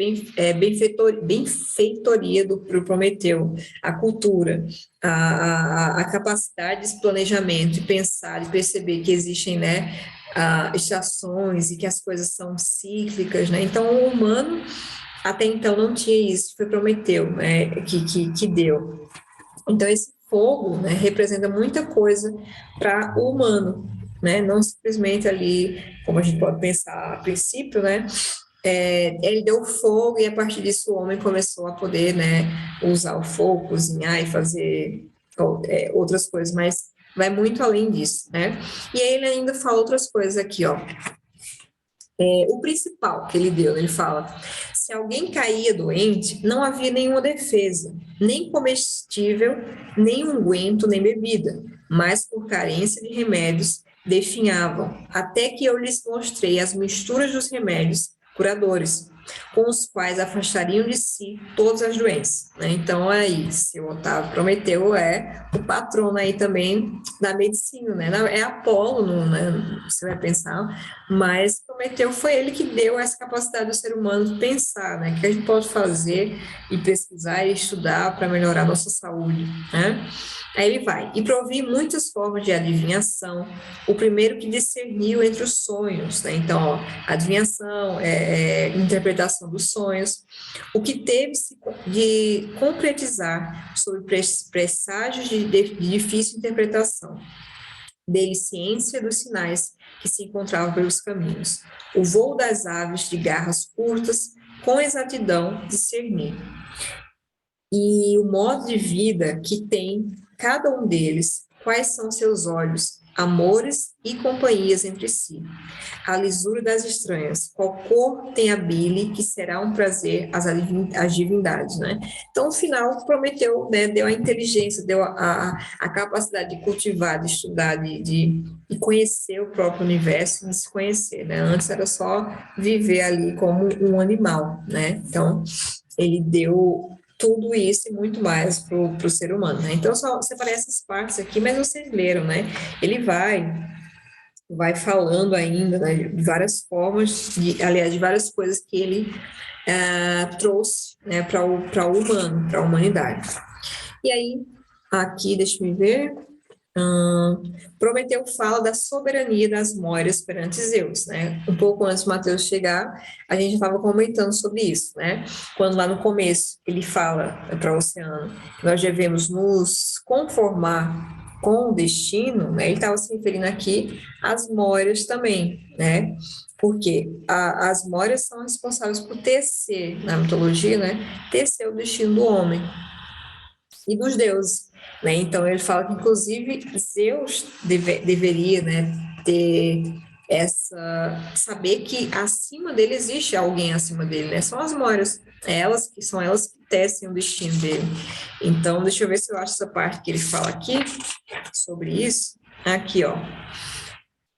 benfeitoria do Prometeu, a cultura, a capacidade de planejamento, de pensar, de perceber que existem, né, estações e que as coisas são cíclicas, né, então o humano até então não tinha isso, foi Prometeu, né, que deu. Então, esse fogo, né, representa muita coisa para o humano, né, não simplesmente ali, como a gente pode pensar a princípio, né, ele deu fogo e a partir disso o homem começou a poder, né, usar o fogo, cozinhar e fazer outras coisas, mas vai muito além disso, né, e aí ele ainda fala outras coisas aqui, ó, o principal que ele deu, ele fala, se alguém caía doente, não havia nenhuma defesa, nem comestível, nem unguento, nem bebida, mas por carência de remédios, definhavam, até que eu lhes mostrei as misturas dos remédios curadores, com os quais afastariam de si todas as doenças, né? Então, aí, seu Otávio Prometeu é o patrono aí também da medicina, né? É Apolo, né? Você vai pensar, mas Prometeu foi ele que deu essa capacidade do ser humano de pensar, né? O que a gente pode fazer e pesquisar e estudar para melhorar a nossa saúde, né? Aí ele vai, e provi muitas formas de adivinhação, o primeiro que discerniu entre os sonhos, né? Então, ó, adivinhação, interpretação dos sonhos, o que teve de concretizar sobre presságios de difícil interpretação, dele ciência dos sinais que se encontravam pelos caminhos, o voo das aves de garras curtas, com exatidão discernir, e o modo de vida que tem cada um deles, quais são seus olhos, amores e companhias entre si. A lisura das estranhas, qual cor tem a bile, que será um prazer às divindades, né? Então, no final, Prometeu, né, deu a inteligência, deu a capacidade de cultivar, de estudar, de conhecer o próprio universo, de se conhecer, né? Antes era só viver ali como um animal, né? Então, ele deu tudo isso e muito mais para o ser humano, né? Então, só separei essas partes aqui, mas vocês leram, né? Ele vai falando ainda, né, de várias formas, aliás, de várias coisas que ele trouxe, né, para o humano, para a humanidade. E aí, aqui, deixa eu ver, Prometeu fala da soberania das Moiras perante Zeus, né? Um pouco antes de Mateus chegar, a gente estava comentando sobre isso, né? Quando lá no começo ele fala para o Oceano que nós devemos nos conformar com o destino, né? Ele estava se referindo aqui às Moiras também, né? Porque as Moiras são responsáveis por tecer, na mitologia, né? Tecer o destino do homem e dos deuses, né? Então ele fala que inclusive Zeus deveria, né, ter saber que acima dele existe alguém acima dele, né? São as Moiras, são elas que tecem o destino dele. Então deixa eu ver se eu acho essa parte que ele fala aqui sobre isso. Aqui, ó.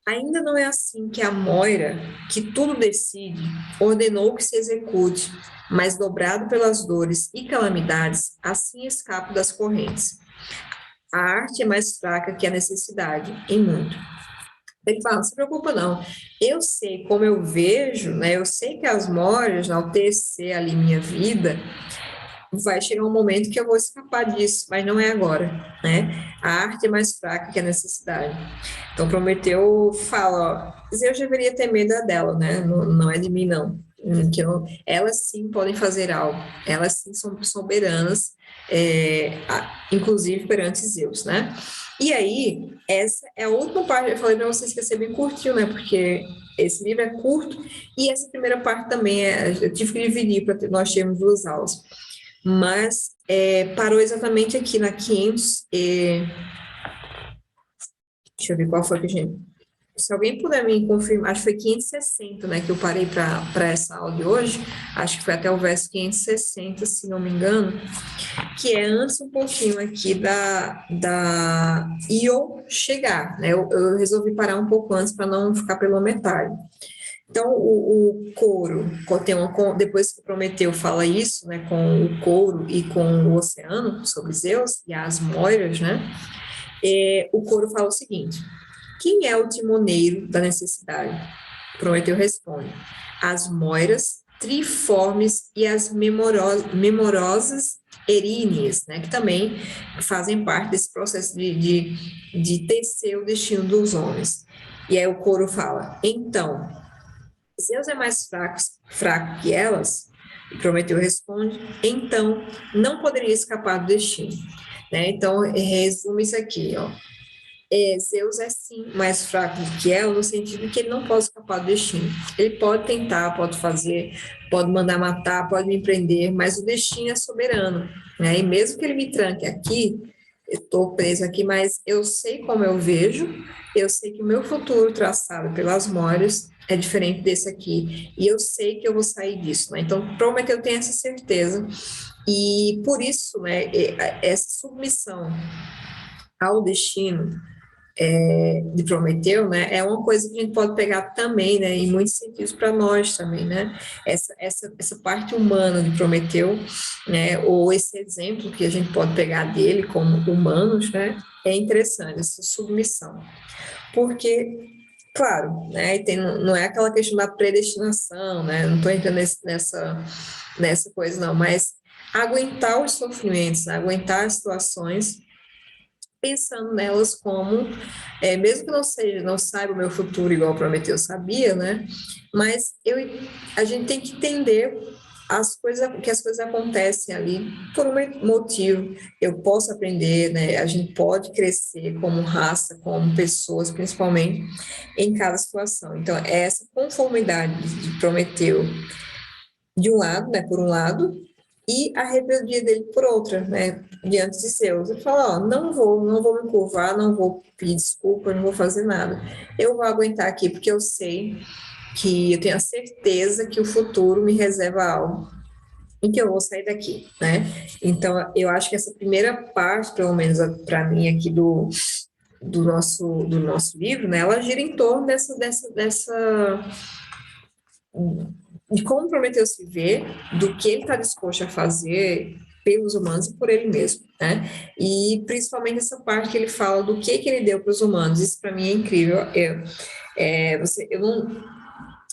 Ainda não é assim que a Moira, que tudo decide, ordenou que se execute, mas dobrado pelas dores e calamidades, assim escapo das correntes. A arte é mais fraca que a necessidade, em muito. Ele fala, não se preocupa não, eu sei como eu vejo, né, eu sei que as Moiras, ao tecer ali minha vida, vai chegar um momento que eu vou escapar disso, mas não é agora, né? A arte é mais fraca que a necessidade. Então, Prometeu fala, ó, Zeus deveria ter medo dela, né? Não, não é de mim, não. Elas sim podem fazer algo, elas sim são soberanas, inclusive perante Zeus, né? E aí, essa é a última parte, eu falei para vocês que ia ser bem curtinho, né? Porque esse livro é curto e essa primeira parte também eu tive que dividir para nós termos duas aulas. Mas parou exatamente aqui na 500. Deixa eu ver qual foi que a gente. Se alguém puder me confirmar, acho que foi 560, né, que eu parei para essa aula de hoje, acho que foi até o verso 560, se não me engano, que é antes um pouquinho aqui da Io chegar, né, eu resolvi parar um pouco antes para não ficar pela metade. Então, o couro, depois que Prometeu fala isso, né, com o couro e com o oceano, sobre Zeus e as Moiras, né, o couro fala o seguinte: quem é o timoneiro da necessidade? Prometeu responde: as Moiras, triformes e as memorosas eríneas, né, que também fazem parte desse processo de tecer o destino dos homens. E aí o couro fala: então, Zeus é mais fraco que elas? E Prometeu responde: então, não poderia escapar do destino. Né? Então, resume isso aqui, ó. Zeus é sim mais fraco do que ela, no sentido que ele não pode escapar do destino. Ele pode tentar, pode fazer, pode mandar matar, pode me prender, mas o destino é soberano. Né? E mesmo que ele me tranque aqui, eu estou preso aqui, mas eu sei como eu vejo, eu sei que o meu futuro traçado pelas Moiras é diferente desse aqui, e eu sei que eu vou sair disso, né? Então, Prometeu tem essa certeza, e por isso, né, essa submissão ao destino de Prometeu, né, é uma coisa que a gente pode pegar também, né, em muitos sentidos para nós também, né, essa parte humana de Prometeu, né, ou esse exemplo que a gente pode pegar dele como humanos, né, é interessante, essa submissão, porque, claro, né, não é aquela questão da predestinação, né, não estou entrando nessa coisa não, mas aguentar os sofrimentos, né, aguentar as situações, pensando nelas como, mesmo que não saiba o meu futuro igual Prometeu sabia, né? Mas a gente tem que entender que as coisas acontecem ali por um motivo. Eu posso aprender, né? A gente pode crescer como raça, como pessoas, principalmente em cada situação. Então, é essa conformidade de Prometeu, de um lado, né? Por um lado, e a rebeldia dele por outra, né, diante de Zeus. Ele fala, ó, não vou me curvar, não vou pedir desculpa, não vou fazer nada. Eu vou aguentar aqui porque eu sei que eu tenho a certeza que o futuro me reserva algo e que eu vou sair daqui, né? Então, eu acho que essa primeira parte, pelo menos para mim aqui do nosso livro, né, ela gira em torno dessa de como Prometeu se vê, do que ele está disposto a fazer pelos humanos e por ele mesmo, né? E principalmente essa parte que ele fala do que ele deu para os humanos, isso para mim é incrível.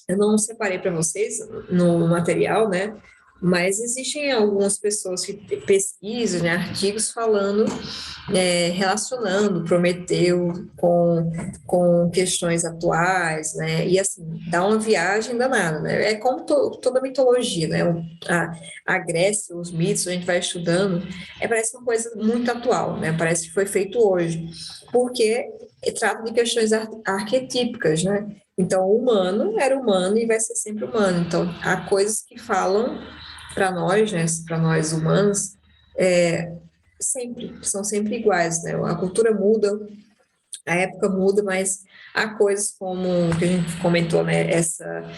Eu não separei para vocês no material, né? Mas existem algumas pessoas que pesquisam, né, artigos falando, relacionando Prometeu com questões atuais, né? E assim, dá uma viagem danada, né? É como toda mitologia, né? A Grécia, os mitos, a gente vai estudando, parece uma coisa muito atual, né? Parece que foi feito hoje, porque trata de questões arquetípicas, né? Então, o humano era humano e vai ser sempre humano. Então, há coisas que falam para nós, né, para nós humanos, são sempre iguais, né? A cultura muda, a época muda, mas há coisas como que a gente comentou, né? Essa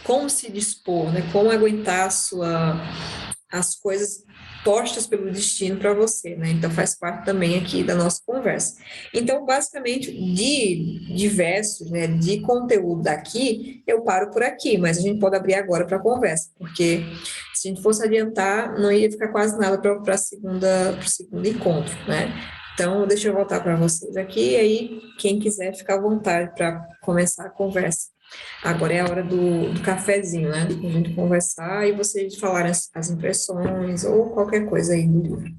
como se dispor, né? Como aguentar as coisas postas pelo destino para você, né? Então faz parte também aqui da nossa conversa. Então, basicamente, de versos, né, de conteúdo daqui, eu paro por aqui, mas a gente pode abrir agora para a conversa, porque se a gente fosse adiantar, não ia ficar quase nada para o segundo encontro, né? Então, deixa eu voltar para vocês aqui, e aí, quem quiser, ficar à vontade para começar a conversa. Agora é a hora do cafezinho, né? A gente conversar e vocês falarem as impressões ou qualquer coisa aí do livro.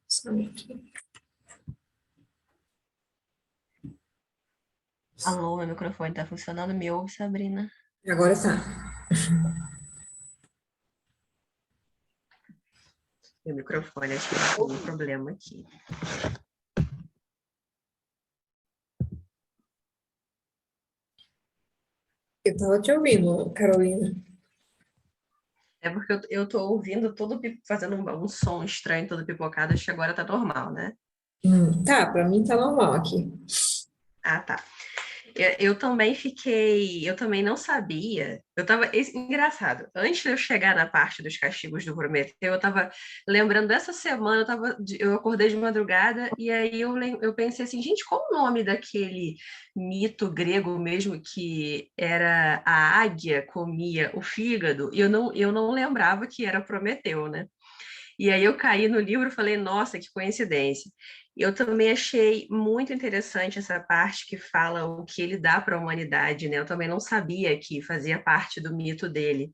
Só aqui. Alô, meu microfone tá funcionando, me ouve, Sabrina? Agora tá. Meu microfone, acho que tem um problema aqui. Eu tava te ouvindo, Carolina. É porque eu tô ouvindo todo fazendo um som estranho, todo pipocado, acho que agora tá normal, né? Tá, para mim tá normal aqui. Ah, tá. Eu também eu também não sabia. Engraçado, antes de eu chegar na parte dos castigos do Prometeu, eu estava lembrando dessa semana, eu acordei de madrugada e aí eu pensei assim, gente, qual o nome daquele mito grego mesmo que era a águia comia o fígado? E eu não lembrava que era Prometeu, né? E aí eu caí no livro e falei, nossa, que coincidência. Eu também achei muito interessante essa parte que fala o que ele dá para a humanidade, né? Eu também não sabia que fazia parte do mito dele.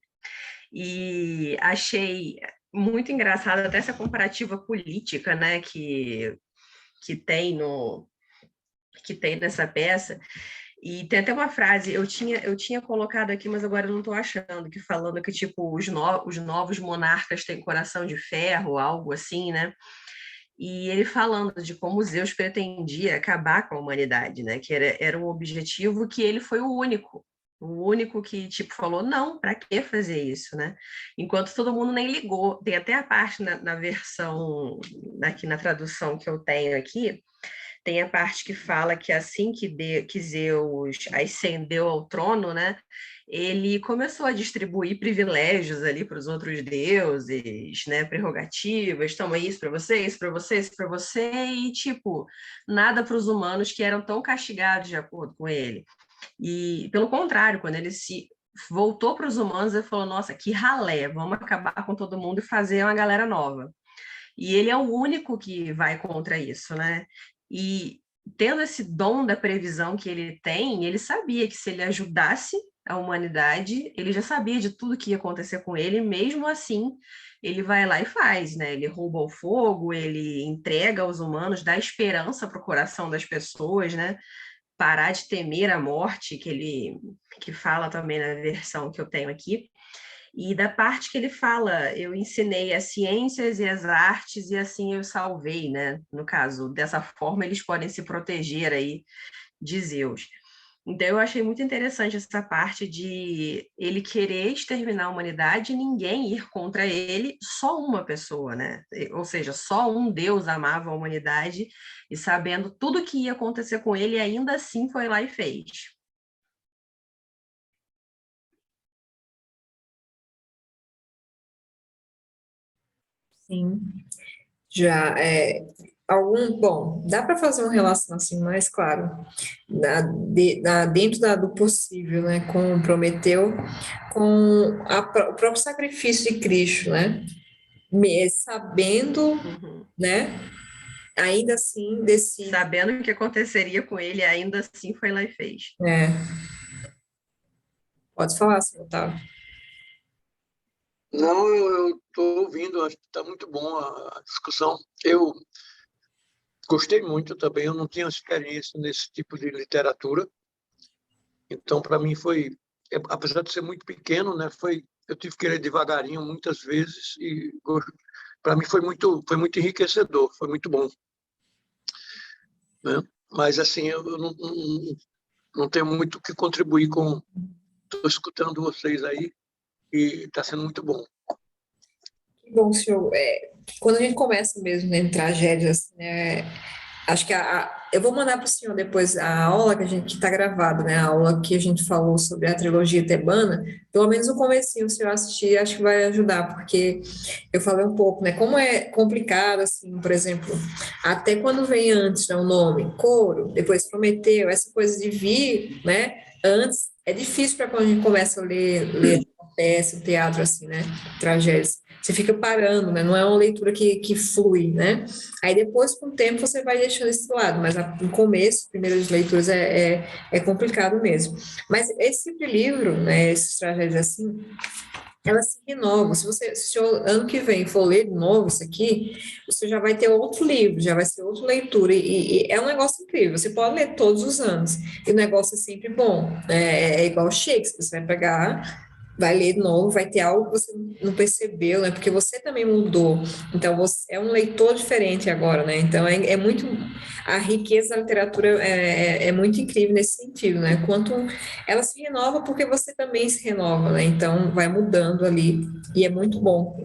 E achei muito engraçado até essa comparativa política, né, que tem no que tem nessa peça. E tem até uma frase, eu tinha colocado aqui, mas agora eu não estou achando, que falando que, tipo, os novos monarcas têm coração de ferro, algo assim, né? E ele falando de como Zeus pretendia acabar com a humanidade, né? Que era um objetivo que ele foi o único que, tipo, falou, não, para que fazer isso, né? Enquanto todo mundo nem ligou. Tem até a parte na versão, aqui na tradução que eu tenho aqui, tem a parte que fala que assim que Zeus ascendeu ao trono, né, ele começou a distribuir privilégios ali para os outros deuses, né, prerrogativas, toma isso para você, isso para você, isso para você, e tipo, nada para os humanos que eram tão castigados de acordo com ele. E pelo contrário, quando ele se voltou para os humanos, ele falou: nossa, que ralé, vamos acabar com todo mundo e fazer uma galera nova. E ele é o único que vai contra isso, né? E tendo esse dom da previsão que ele tem, ele sabia que se ele ajudasse a humanidade, ele já sabia de tudo que ia acontecer com ele, mesmo assim, ele vai lá e faz, né? Ele rouba o fogo, ele entrega aos humanos, dá esperança para o coração das pessoas, né? Parar de temer a morte, que fala também na versão que eu tenho aqui. E da parte que ele fala, eu ensinei as ciências e as artes e assim eu salvei, né? No caso, dessa forma eles podem se proteger aí de Zeus. Então eu achei muito interessante essa parte de ele querer exterminar a humanidade e ninguém ir contra ele, só uma pessoa, né? Ou seja, só um Deus amava a humanidade e sabendo tudo que ia acontecer com ele, ainda assim foi lá e fez. Sim. Já bom, dá para fazer uma relação assim, mais claro, dentro do possível, né, com Prometeu, com o próprio sacrifício de Cristo, né, sabendo, Uhum. né, ainda assim, desse, Sabendo o que aconteceria com ele, ainda assim foi lá e fez. pode falar, assim, Otávio. Não, eu estou ouvindo, acho que está muito bom a discussão. Eu gostei muito também, eu não tinha experiência nesse tipo de literatura, então para mim foi, apesar de ser muito pequeno, né, eu tive que ler devagarinho muitas vezes e para mim foi muito enriquecedor, foi muito bom, né? Mas assim, eu não tenho muito o que contribuir com, estou escutando vocês aí e está sendo muito bom. Que bom, senhor. Quando a gente começa mesmo, né, em tragédias, né, acho que eu vou mandar para o senhor depois a aula que está gravada, né? A aula que a gente falou sobre a trilogia tebana. Pelo menos o comecinho, o senhor assistir, acho que vai ajudar, porque eu falei um pouco, né? Como é complicado, assim, por exemplo, até quando vem antes, né, o nome, Coro, depois Prometeu, essa coisa de vir, né? Antes, é difícil para quando a gente começa a ler uma peça, um teatro, assim, né? Tragédias. Você fica parando, né? Não é uma leitura que flui, né? Aí depois, com o tempo, você vai deixando esse lado, mas no começo, primeiras leituras, é complicado mesmo. Mas esse tipo de livro, né, esses tragédias assim, elas se renovam. Se o ano que vem for ler de novo isso aqui, você já vai ter outro livro, já vai ser outra leitura, e é um negócio incrível. Você pode ler todos os anos, e o negócio é sempre bom. É igual Shakespeare, você vai pegar, vai ler de novo, vai ter algo que você não percebeu, né? Porque você também mudou. Então, você é um leitor diferente agora, né? Então, é muito. A riqueza da literatura é muito incrível nesse sentido, né? Quanto ela se renova porque você também se renova, né? Então, vai mudando ali, e é muito bom.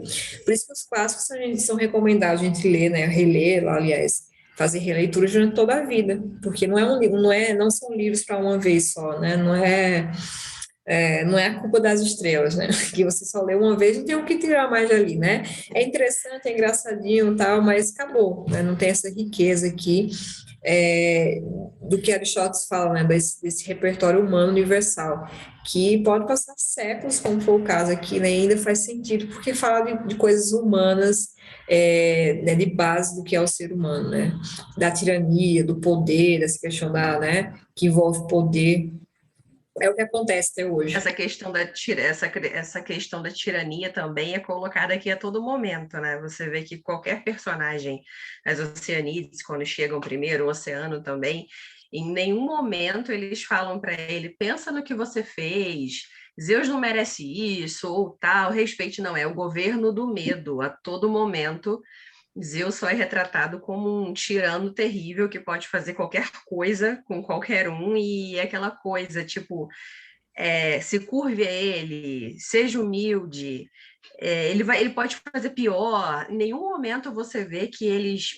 Por isso que os clássicos são recomendados a gente ler, né? Reler, lá, aliás. Fazer releitura durante toda a vida, porque não é um livro, não são livros para uma vez só, né? Não é a culpa das estrelas, né? Que você só lê uma vez e tem o que tirar mais ali, né? É interessante, é engraçadinho e tal, mas acabou, né? Não tem essa riqueza aqui do que Aristóteles fala, né? Desse repertório humano universal, que pode passar séculos, como foi o caso aqui, né? E ainda faz sentido, porque fala de coisas humanas, né? De base do que é o ser humano, né? Da tirania, do poder, dessa questão né? Que envolve poder. É o que acontece até hoje. Essa questão da tirania também é colocada aqui a todo momento, né? Você vê que qualquer personagem, as Oceanides, quando chegam primeiro, o Oceano também, em nenhum momento eles falam para ele, pensa no que você fez, Zeus não merece isso, ou tal, respeite, não, é o governo do medo, a todo momento Zeus só é retratado como um tirano terrível que pode fazer qualquer coisa com qualquer um, e é aquela coisa, tipo, se curve a ele, seja humilde, ele pode fazer pior. Em nenhum momento você vê que eles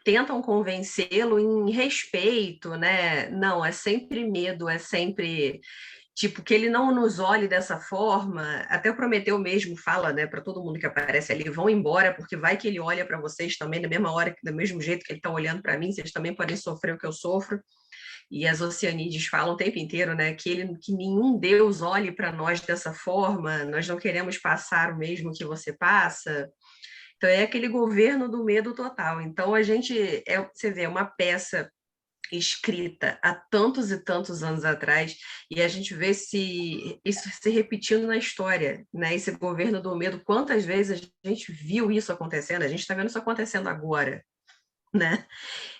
tentam convencê-lo em respeito, né? Não, é sempre medo, é sempre tipo que ele não nos olhe dessa forma. Até o Prometeu mesmo fala, né, para todo mundo que aparece ali, vão embora porque vai que ele olha para vocês também da mesma hora, do mesmo jeito que ele está olhando para mim, vocês também podem sofrer o que eu sofro. E as Oceanídeas falam o tempo inteiro, né, que nenhum Deus olhe para nós dessa forma, nós não queremos passar o mesmo que você passa. Então é aquele governo do medo total. Então você vê uma peça escrita há tantos e tantos anos atrás, e a gente vê isso se repetindo na história, né? Esse governo do medo, quantas vezes a gente viu isso acontecendo, a gente está vendo isso acontecendo agora, né?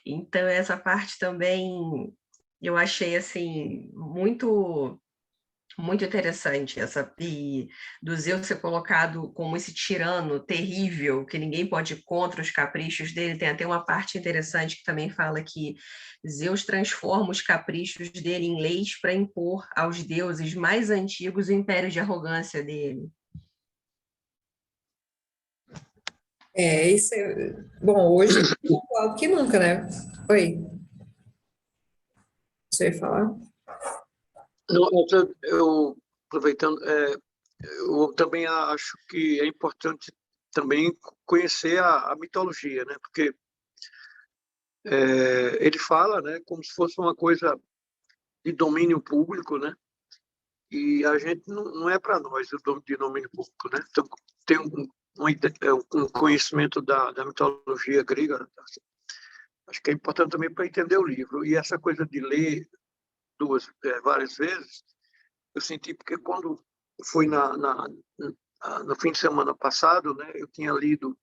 Então, essa parte também eu achei assim Muito interessante essa, e do Zeus ser colocado como esse tirano terrível, que ninguém pode ir contra os caprichos dele. Tem até uma parte interessante que também fala que Zeus transforma os caprichos dele em leis para impor aos deuses mais antigos o império de arrogância dele. Isso é... Bom, hoje é mais atual que nunca, né? Oi, você ia falar? Não, eu, aproveitando, eu também acho que é importante também conhecer a mitologia, né? Porque ele fala, né, como se fosse uma coisa de domínio público, né? E a gente não é para nós o de domínio público, né? Então, tem um conhecimento da mitologia grega, acho que é importante também para entender o livro. E essa coisa de ler várias vezes, eu senti porque quando foi no fim de semana passado, né, eu tinha lido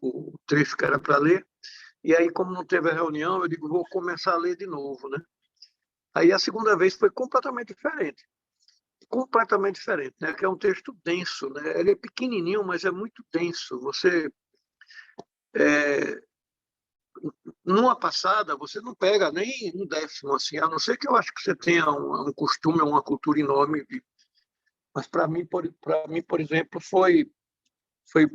o trecho que era para ler, e aí, como não teve a reunião, eu digo, vou começar a ler de novo, né? Aí a segunda vez foi completamente diferente, né? Que é um texto denso, né? Ele é pequenininho, mas é muito denso. É, numa passada, você não pega nem um décimo, assim, a não ser que eu acho que você tenha um costume, uma cultura enorme. Mas por exemplo, foi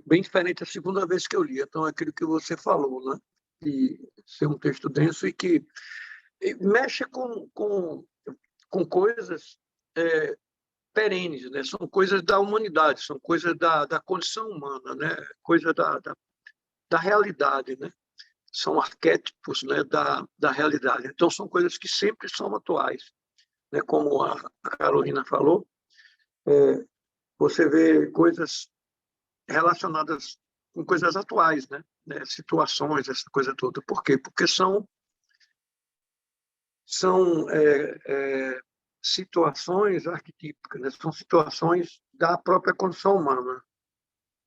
bem diferente a segunda vez que eu li. Então, é aquilo que você falou, né? De ser um texto denso e que mexe com coisas perenes, né? São coisas da humanidade, são coisas da condição humana, né? Coisa da realidade, né? São arquétipos, né? Da realidade. Então, são coisas que sempre são atuais, né? Como a Carolina falou, você vê coisas relacionadas com coisas atuais, né? Situações, essa coisa toda. Por quê? Porque são situações arquetípicas, né? São situações da própria condição humana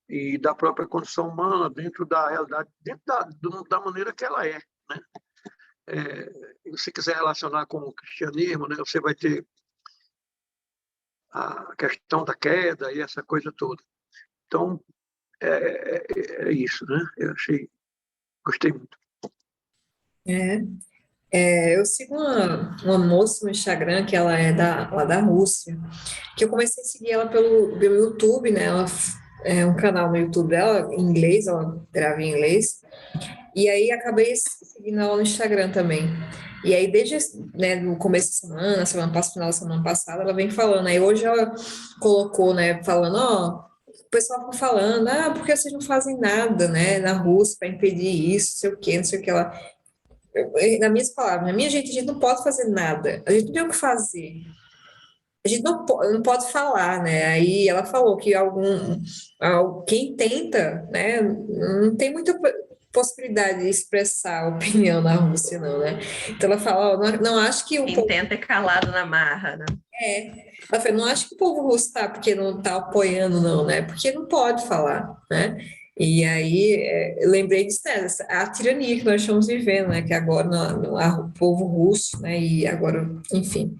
e da própria condição humana dentro da realidade, dentro da maneira que ela é, né? Se você quiser relacionar com o cristianismo, né? Você vai ter a questão da queda e essa coisa toda. Então, é isso, né? Gostei muito. É. Eu sigo uma moça no Instagram que ela é lá da Rússia, que eu comecei a seguir ela pelo YouTube, né? Ela é um canal no YouTube dela em inglês, ela grava em inglês, e aí acabei seguindo ela no Instagram também. E aí, desde, né, no começo da semana passada, final da semana passada, ela vem falando. Aí hoje ela colocou, né, falando, ó, o pessoal fica falando, por que vocês não fazem nada, né, na Rússia para impedir isso, não sei o quê, não sei o que lá. Nas minhas palavras, na minha gente, a gente não pode fazer nada, a gente não tem o que fazer. A gente não pode falar, né? Aí ela falou que quem tenta, né, não tem muita possibilidade de expressar a opinião na Rússia, não, né? Então ela fala, ó, não acho que o Quem povo tenta é calado na marra, né? ela falou, não acho que o povo russo tá porque não tá apoiando, não, né? Porque não pode falar, né? E aí eu lembrei disso, né? A tirania que nós estamos vivendo, né? Que agora o povo russo, né? E agora, enfim,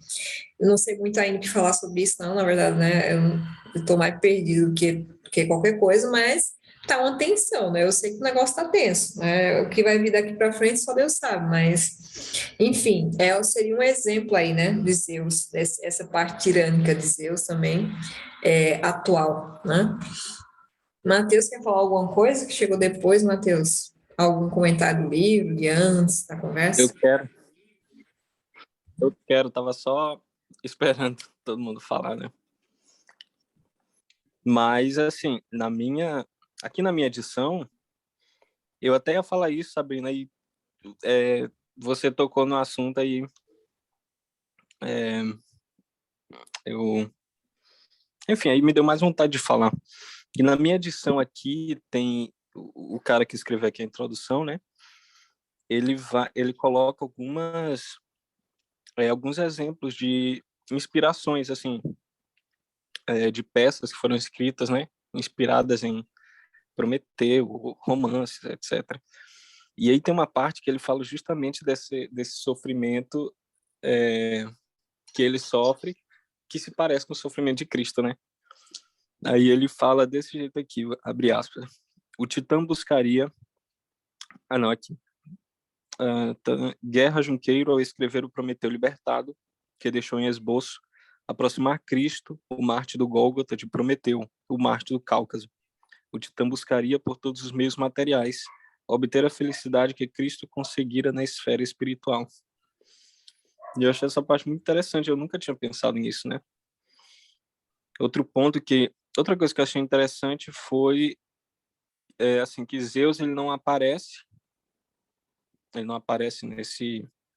eu não sei muito ainda o que falar sobre isso, não, na verdade, né? Eu tô mais perdido que qualquer coisa, mas tá uma tensão, né? Eu sei que o negócio tá tenso, né? O que vai vir daqui para frente só Deus sabe, mas, enfim, seria um exemplo aí, né, de Zeus, essa parte tirânica de Zeus também, atual, né? Matheus quer falar alguma coisa que chegou depois, Matheus? Algum comentário do livro, de antes, da Eu conversa? quero, tava só esperando todo mundo falar, né? Mas, assim, aqui na minha edição, eu até ia falar isso, Sabrina, e você tocou no assunto aí, é, enfim, aí me deu mais vontade de falar. E na minha edição aqui tem o cara que escreveu aqui a introdução, né? Ele coloca alguns exemplos de inspirações, assim, de peças que foram escritas, né? Inspiradas em Prometeu, romances, etc. E aí tem uma parte que ele fala justamente desse sofrimento que ele sofre que se parece com o sofrimento de Cristo, né? Aí ele fala desse jeito aqui, abre aspas. O Titã buscaria... Ah, não, aqui. Guerra Junqueiro, ao escrever o Prometeu Libertado, que deixou em esboço aproximar Cristo, o Marte do Gólgota, de Prometeu, o Marte do Cáucaso. O Titã buscaria, por todos os meios materiais, obter a felicidade que Cristo conseguira na esfera espiritual. E eu achei essa parte muito interessante, eu nunca tinha pensado nisso, né? Outra coisa que eu achei interessante foi assim, que Zeus ele não aparece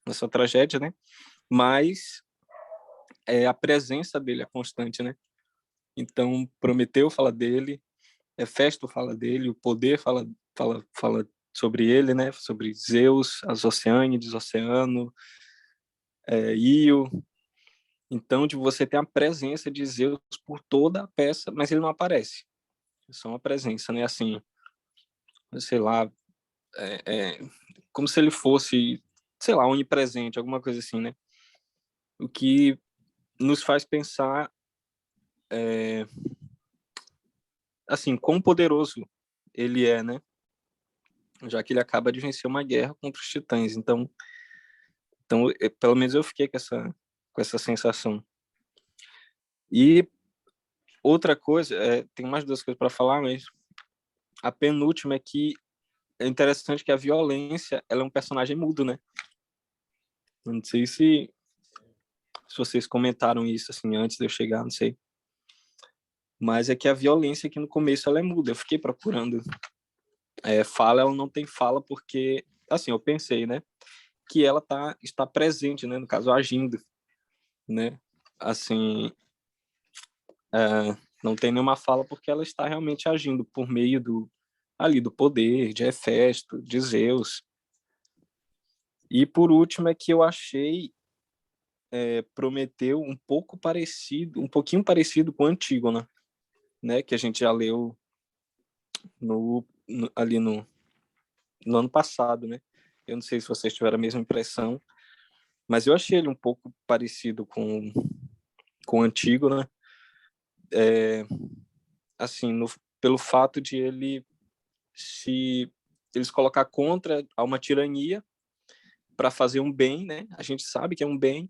nessa tragédia, né? Mas a presença dele é constante, né? Então, Prometeu fala dele, Hefesto fala dele, o poder fala sobre ele, né? Sobre Zeus, as Oceânides, Oceano, Io. Então, de você ter a presença de Zeus por toda a peça, mas ele não aparece. É só uma presença, né? Assim, sei lá, como se ele fosse, sei lá, onipresente, alguma coisa assim, né? O que nos faz pensar, assim, quão poderoso ele é, né? Já que ele acaba de vencer uma guerra contra os titãs. Então pelo menos eu fiquei com essa sensação. E outra coisa, tem mais duas coisas para falar, mas a penúltima é que é interessante que a violência, ela é um personagem mudo, né? Não sei se vocês comentaram isso assim antes de eu chegar, não sei. Mas é que a violência aqui no começo ela é muda. Eu fiquei procurando fala, ela não tem fala porque, assim, eu pensei, né, que ela está presente, né, no caso agindo, né? Assim, não tem nenhuma fala porque ela está realmente agindo por meio do poder de Hefesto, de Zeus. E por último é que eu achei Prometeu um pouquinho parecido com Antígona, né, que a gente já leu ali no ano passado, né? Eu não sei se vocês tiveram a mesma impressão, mas eu achei ele um pouco parecido com Antígona, assim, pelo fato de ele se colocar contra a uma tirania para fazer um bem, né? A gente sabe que é um bem,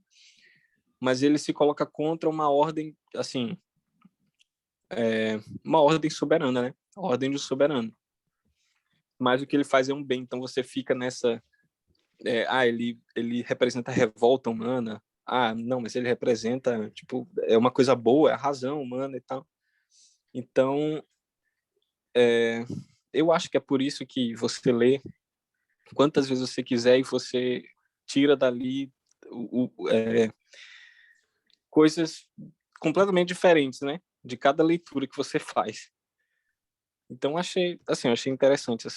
mas ele se coloca contra uma ordem, assim, uma ordem soberana, né? A ordem do soberano. Mas o que ele faz é um bem, então você fica nessa... ele representa a revolta humana. Não, mas ele representa, tipo, é uma coisa boa, é a razão humana e tal. Então, eu acho que é por isso que você lê quantas vezes você quiser e você tira dali coisas completamente diferentes, né? De cada leitura que você faz. Então, achei interessante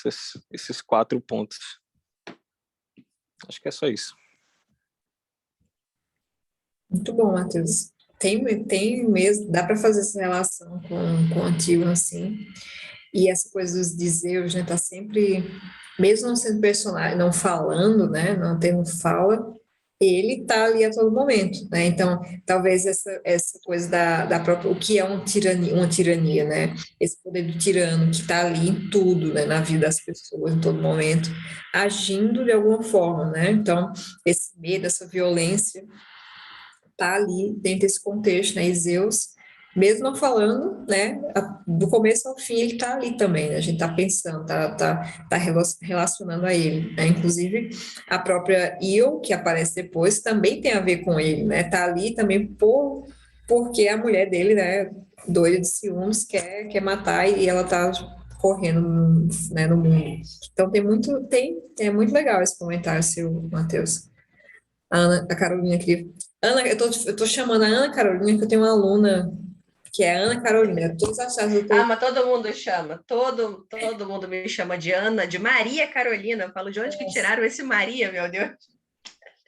esses 4 pontos. Acho que é só isso. Muito bom, Matheus. Tem mesmo, dá para fazer essa relação com o antigo, assim. E essa coisa dos dizeus, né, tá sempre, mesmo não sendo personagem, não falando, né, não tendo fala, ele tá ali a todo momento, né? Então, talvez essa coisa da própria, o que é uma tirania, né? Esse poder do tirano que tá ali em tudo, né, na vida das pessoas, em todo momento, agindo de alguma forma, né? Então, esse medo, essa violência tá ali dentro desse contexto, né? E Zeus, mesmo não falando, né? Do começo ao fim, ele tá ali também, né? A gente tá pensando, tá relacionando a ele, né? Inclusive, a própria Io, que aparece depois, também tem a ver com ele, né? Tá ali também porque a mulher dele, né? Doida de ciúmes, quer matar e ela tá correndo, né, no mundo. Então, é muito legal esse comentário seu, Matheus. A Carolina queria. Ana, eu tô chamando a Ana Carolina, que eu tenho uma aluna que é Ana Carolina. Todos acharam que eu tô... Mas todo mundo chama, todo mundo me chama de Ana, de Maria Carolina. Eu falo, de onde que tiraram esse Maria, meu Deus?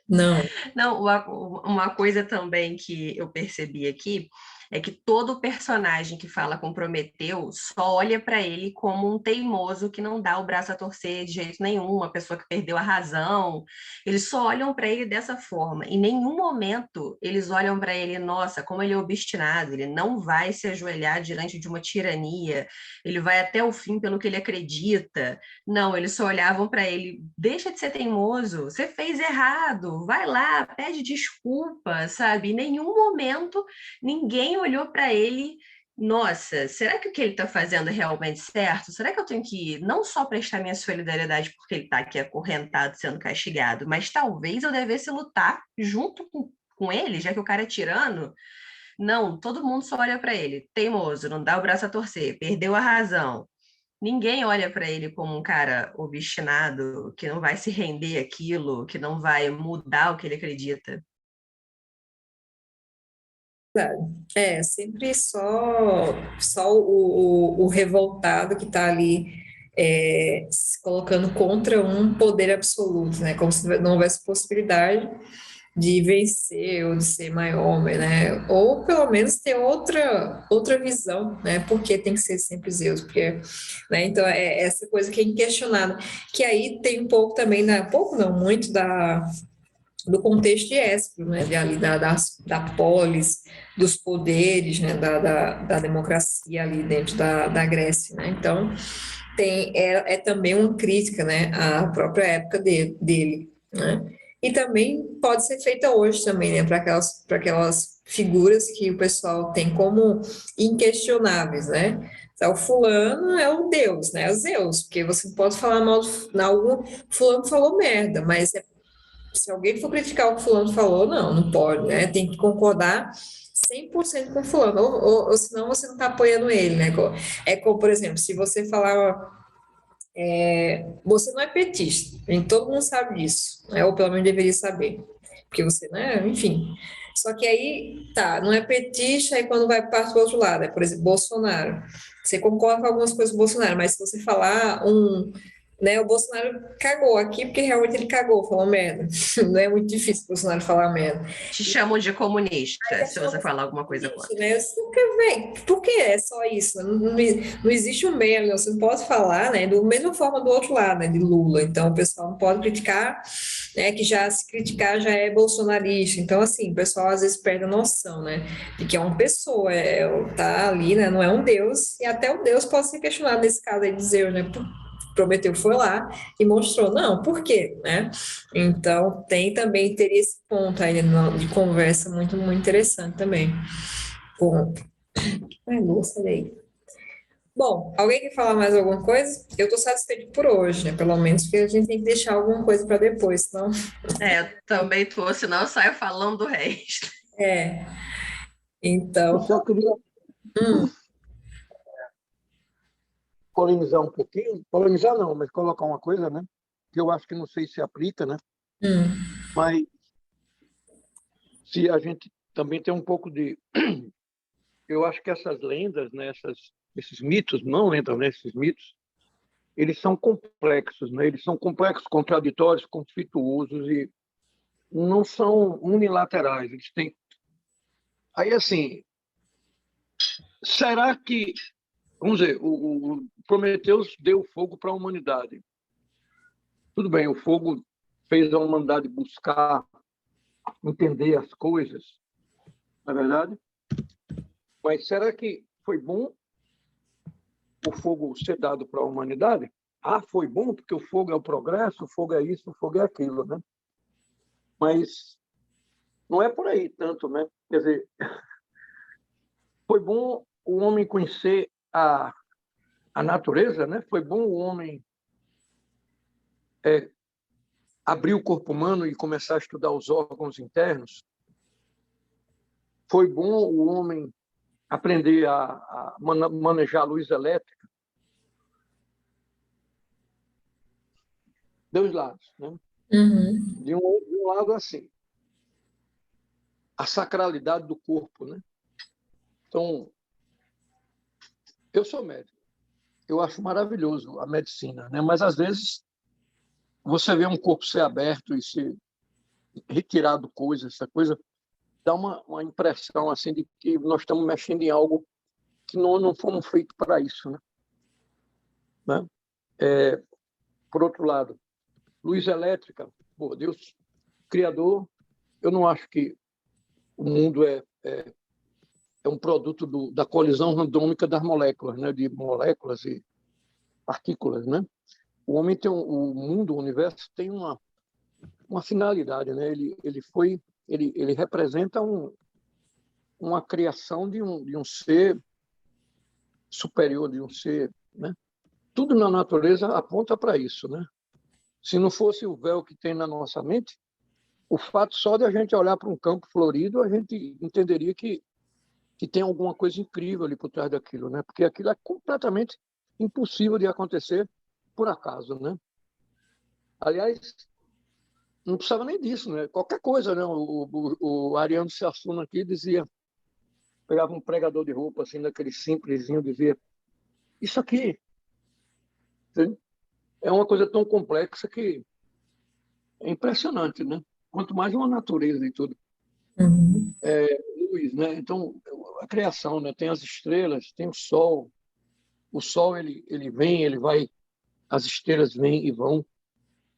Não. Não, uma coisa também que eu percebi aqui é que todo personagem que fala com Prometeu só olha para ele como um teimoso que não dá o braço a torcer de jeito nenhum, uma pessoa que perdeu a razão. Eles só olham para ele dessa forma. Em nenhum momento eles olham para ele, nossa, como ele é obstinado, ele não vai se ajoelhar diante de uma tirania, ele vai até o fim pelo que ele acredita. Não, eles só olhavam para ele, deixa de ser teimoso, você fez errado, vai lá, pede desculpa, sabe? Em nenhum momento ninguém olhou para ele, nossa, será que o que ele está fazendo é realmente certo? Será que eu tenho que não só prestar minha solidariedade porque ele está aqui acorrentado, sendo castigado, mas talvez eu devesse lutar junto com ele, já que o cara é tirano? Não, todo mundo só olha para ele, teimoso, não dá o braço a torcer, perdeu a razão. Ninguém olha para ele como um cara obstinado, que não vai se render àquilo, que não vai mudar o que ele acredita. É, sempre só o revoltado que está ali se colocando contra um poder absoluto, né? Como se não houvesse possibilidade de vencer ou de ser maior, né? Ou pelo menos ter outra visão, né? Por que tem que ser sempre Zeus? Porque, né? Então é essa coisa que é inquestionável, que aí tem um pouco também, né? Pouco não, muito do contexto de Ésquilo, né? Ali da polis, dos poderes, né? Da democracia ali dentro da Grécia, né? Então é também uma crítica, né? À própria época dele, né? E também pode ser feita hoje também, né? Para aquelas figuras que o pessoal tem como inquestionáveis, né? Então, o fulano é o Deus, né? É o Zeus, porque você não pode falar mal algum fulano falou merda, mas se alguém for criticar o que o fulano falou, não pode, né? Tem que concordar 100% com o fulano, ou senão você não está apoiando ele, né? É como, por exemplo, se você falar, você não é petista, todo mundo sabe disso, né? Ou pelo menos deveria saber, porque você, né? Enfim. Só que aí, tá, não é petista, aí quando vai para o outro lado, por exemplo, Bolsonaro. Você concorda com algumas coisas do Bolsonaro, mas se você falar né, o Bolsonaro cagou aqui porque realmente ele cagou, falou merda. Não é muito difícil o Bolsonaro falar merda. Te chamam de comunista, se você falar alguma coisa contra. Né? Por que é só isso? Não existe um meio, né? Você não pode falar, né? Da mesma forma do outro lado, né? De Lula. Então, o pessoal não pode criticar, né? Que já se criticar já é bolsonarista. Então, assim, o pessoal às vezes perde a noção, né? De que é uma pessoa, tá ali, né? Não é um Deus, e até o Deus pode ser questionado nesse caso aí, dizer, né? Prometeu foi lá e mostrou, não, por quê, né? Então, teria esse ponto aí de conversa muito, muito interessante também. Bom, louça aí. Bom, alguém quer falar mais alguma coisa? Eu estou satisfeito por hoje, né? Pelo menos, porque a gente tem que deixar alguma coisa para depois, senão. Eu também tô, senão eu saio falando do resto. Então. Eu só queria polemizar um pouquinho, polemizar não, mas colocar uma coisa, né? Que eu acho que não sei se aplica, né? Mas se a gente também tem um pouco de... Eu acho que essas lendas, né? Esses mitos, não lendas, né? Esses mitos, eles são complexos, né? Eles são complexos, contraditórios, conflituosos e não são unilaterais. Eles têm... Aí, assim, será que... Vamos dizer, o Prometeus deu fogo para a humanidade. Tudo bem, o fogo fez a humanidade buscar entender as coisas, não é verdade? Mas será que foi bom o fogo ser dado para a humanidade? Foi bom porque o fogo é o progresso, o fogo é isso, o fogo é aquilo, né? Mas não é por aí tanto, né? Quer dizer, foi bom o homem conhecer a natureza, né? Foi bom o homem abrir o corpo humano e começar a estudar os órgãos internos. Foi bom o homem aprender a manejar a luz elétrica. Dois lados, né? De um lado, assim, a sacralidade do corpo, né? Então, eu sou médico. Eu acho maravilhoso a medicina, né? Mas, às vezes, você vê um corpo ser aberto e ser retirado coisa, essa coisa dá uma impressão assim de que nós estamos mexendo em algo que não fomos feitos para isso, né? Por outro lado, luz elétrica, pô, Deus criador, eu não acho que o mundo é um produto da colisão randômica das moléculas, né? De moléculas e partículas, né? O homem tem o mundo, o universo tem uma finalidade, né? Ele representa uma criação de um ser superior, de um ser, né? Tudo na natureza aponta para isso, né? Se não fosse o véu que tem na nossa mente, o fato só de a gente olhar para um campo florido, a gente entenderia que tem alguma coisa incrível ali por trás daquilo, né? Porque aquilo é completamente impossível de acontecer por acaso, né? Aliás, não precisava nem disso, né? Qualquer coisa, né? O Ariano Suassuna aqui dizia, pegava um pregador de roupa assim, daquele simplesinho, dizia, isso aqui, entende? É uma coisa tão complexa que é impressionante, né? Quanto mais uma natureza e tudo. Uhum. Luz, né? Então, a criação, né? Tem as estrelas, tem o sol. O sol, ele vem, ele vai, as estrelas vêm e vão,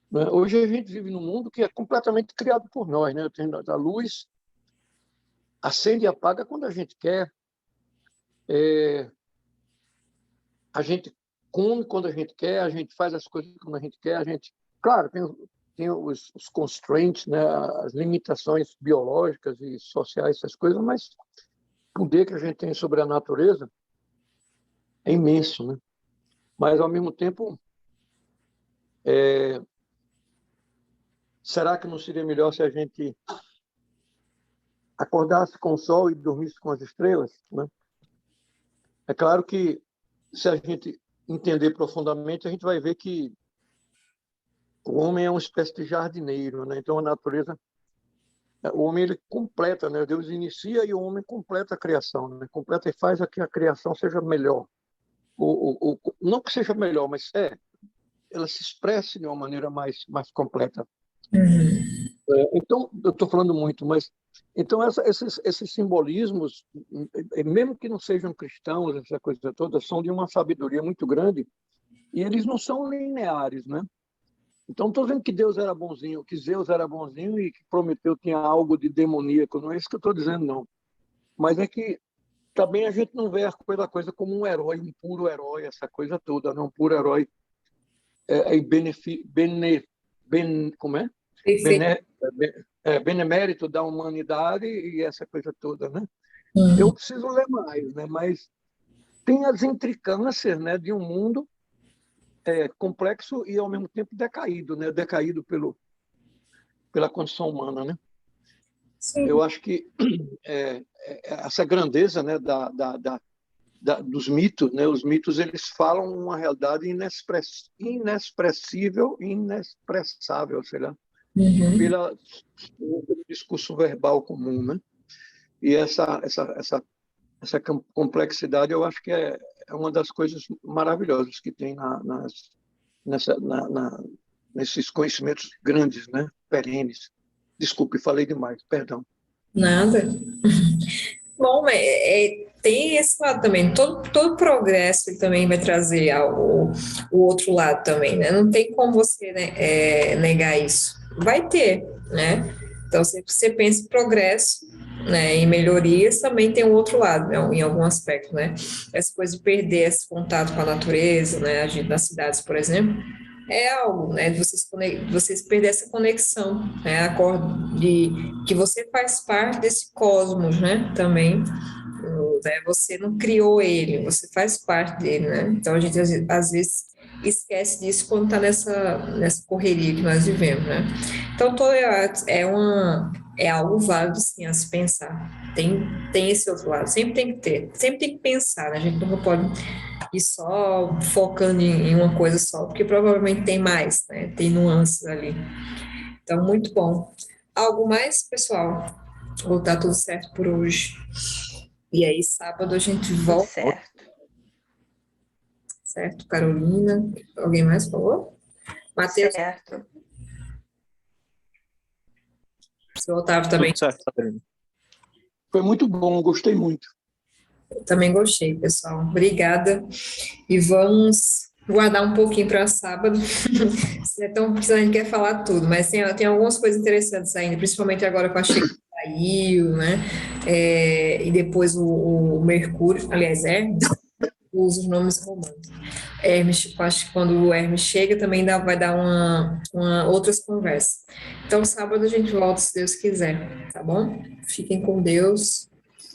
né? Hoje a gente vive num mundo que é completamente criado por nós, né? Tem a luz, acende e apaga quando a gente quer. A gente come quando a gente quer, a gente faz as coisas quando a gente quer, a gente... Claro, tem os constraints, né? As limitações biológicas e sociais, essas coisas, mas o poder que a gente tem sobre a natureza é imenso, né? Mas, ao mesmo tempo, será que não seria melhor se a gente acordasse com o sol e dormisse com as estrelas, né? É claro que, se a gente entender profundamente, a gente vai ver que o homem é uma espécie de jardineiro, né? Então, a natureza, o homem, ele completa, né? Deus inicia e o homem completa a criação, né? Completa e faz que a criação seja melhor. Não que seja melhor, mas ela se expresse de uma maneira mais completa. Uhum. Então, eu estou falando muito, mas então esses simbolismos, mesmo que não sejam cristãos, essa coisa toda, são de uma sabedoria muito grande e eles não são lineares, né? Então, estou dizendo que Deus era bonzinho, que Zeus era bonzinho e que Prometeu tinha algo de demoníaco. Não é isso que eu estou dizendo, não. Mas é que também a gente não vê a coisa como um herói, um puro herói, essa coisa toda, não? Um puro herói como é? Perfeito. Benemérito da humanidade e essa coisa toda, né? Uhum. Eu preciso ler mais, né? Mas tem as intricâncias, né, de um mundo complexo e ao mesmo tempo decaído, né? Decaído pela condição humana, né? Sim. Eu acho que essa grandeza, né, dos mitos, né? Os mitos, eles falam uma realidade inexpressível, inexpressável, sei lá, Uhum. pelo discurso verbal comum, né? E essa complexidade, eu acho que é uma das coisas maravilhosas que tem nesses conhecimentos grandes, né? Perenes. Desculpe, falei demais, perdão. Nada. Bom, tem esse lado também. Todo progresso ele também vai trazer o outro lado também, né? Não tem como você, né, negar isso. Vai ter, né? Então, se você pensa em progresso, né, em melhorias, também tem um outro lado, né, em algum aspecto, né? Essa coisa de perder esse contato com a natureza, né? A gente nas cidades, por exemplo, é algo, né, de vocês perder essa conexão, né, de que você faz parte desse cosmos, né, também, né, você não criou ele, você faz parte dele, né, então a gente às vezes esquece disso quando está nessa correria que nós vivemos, né, então é algo válido, sim, a se pensar, tem esse outro lado, sempre tem que pensar, né, a gente nunca pode e só focando em uma coisa só, porque provavelmente tem mais, né? Tem nuances ali. Então, muito bom. Algo mais, pessoal? Ou tá tudo certo por hoje? E aí, sábado a gente Tudo volta, certo. certo, Carolina? Alguém mais falou? Matheus, Certo. seu Otávio também. Tudo certo, Sabrina. Foi muito bom, gostei muito. Eu também gostei, pessoal. Obrigada. E vamos guardar um pouquinho para sábado. Então, a gente quer falar tudo, mas tem algumas coisas interessantes ainda, principalmente agora com a chegada que saiu, né? E depois o Mercúrio, aliás, Hermes, usa os nomes romanos. Hermes, acho que quando o Hermes chega também vai dar outras conversas. Então, sábado a gente volta, se Deus quiser, tá bom? Fiquem com Deus.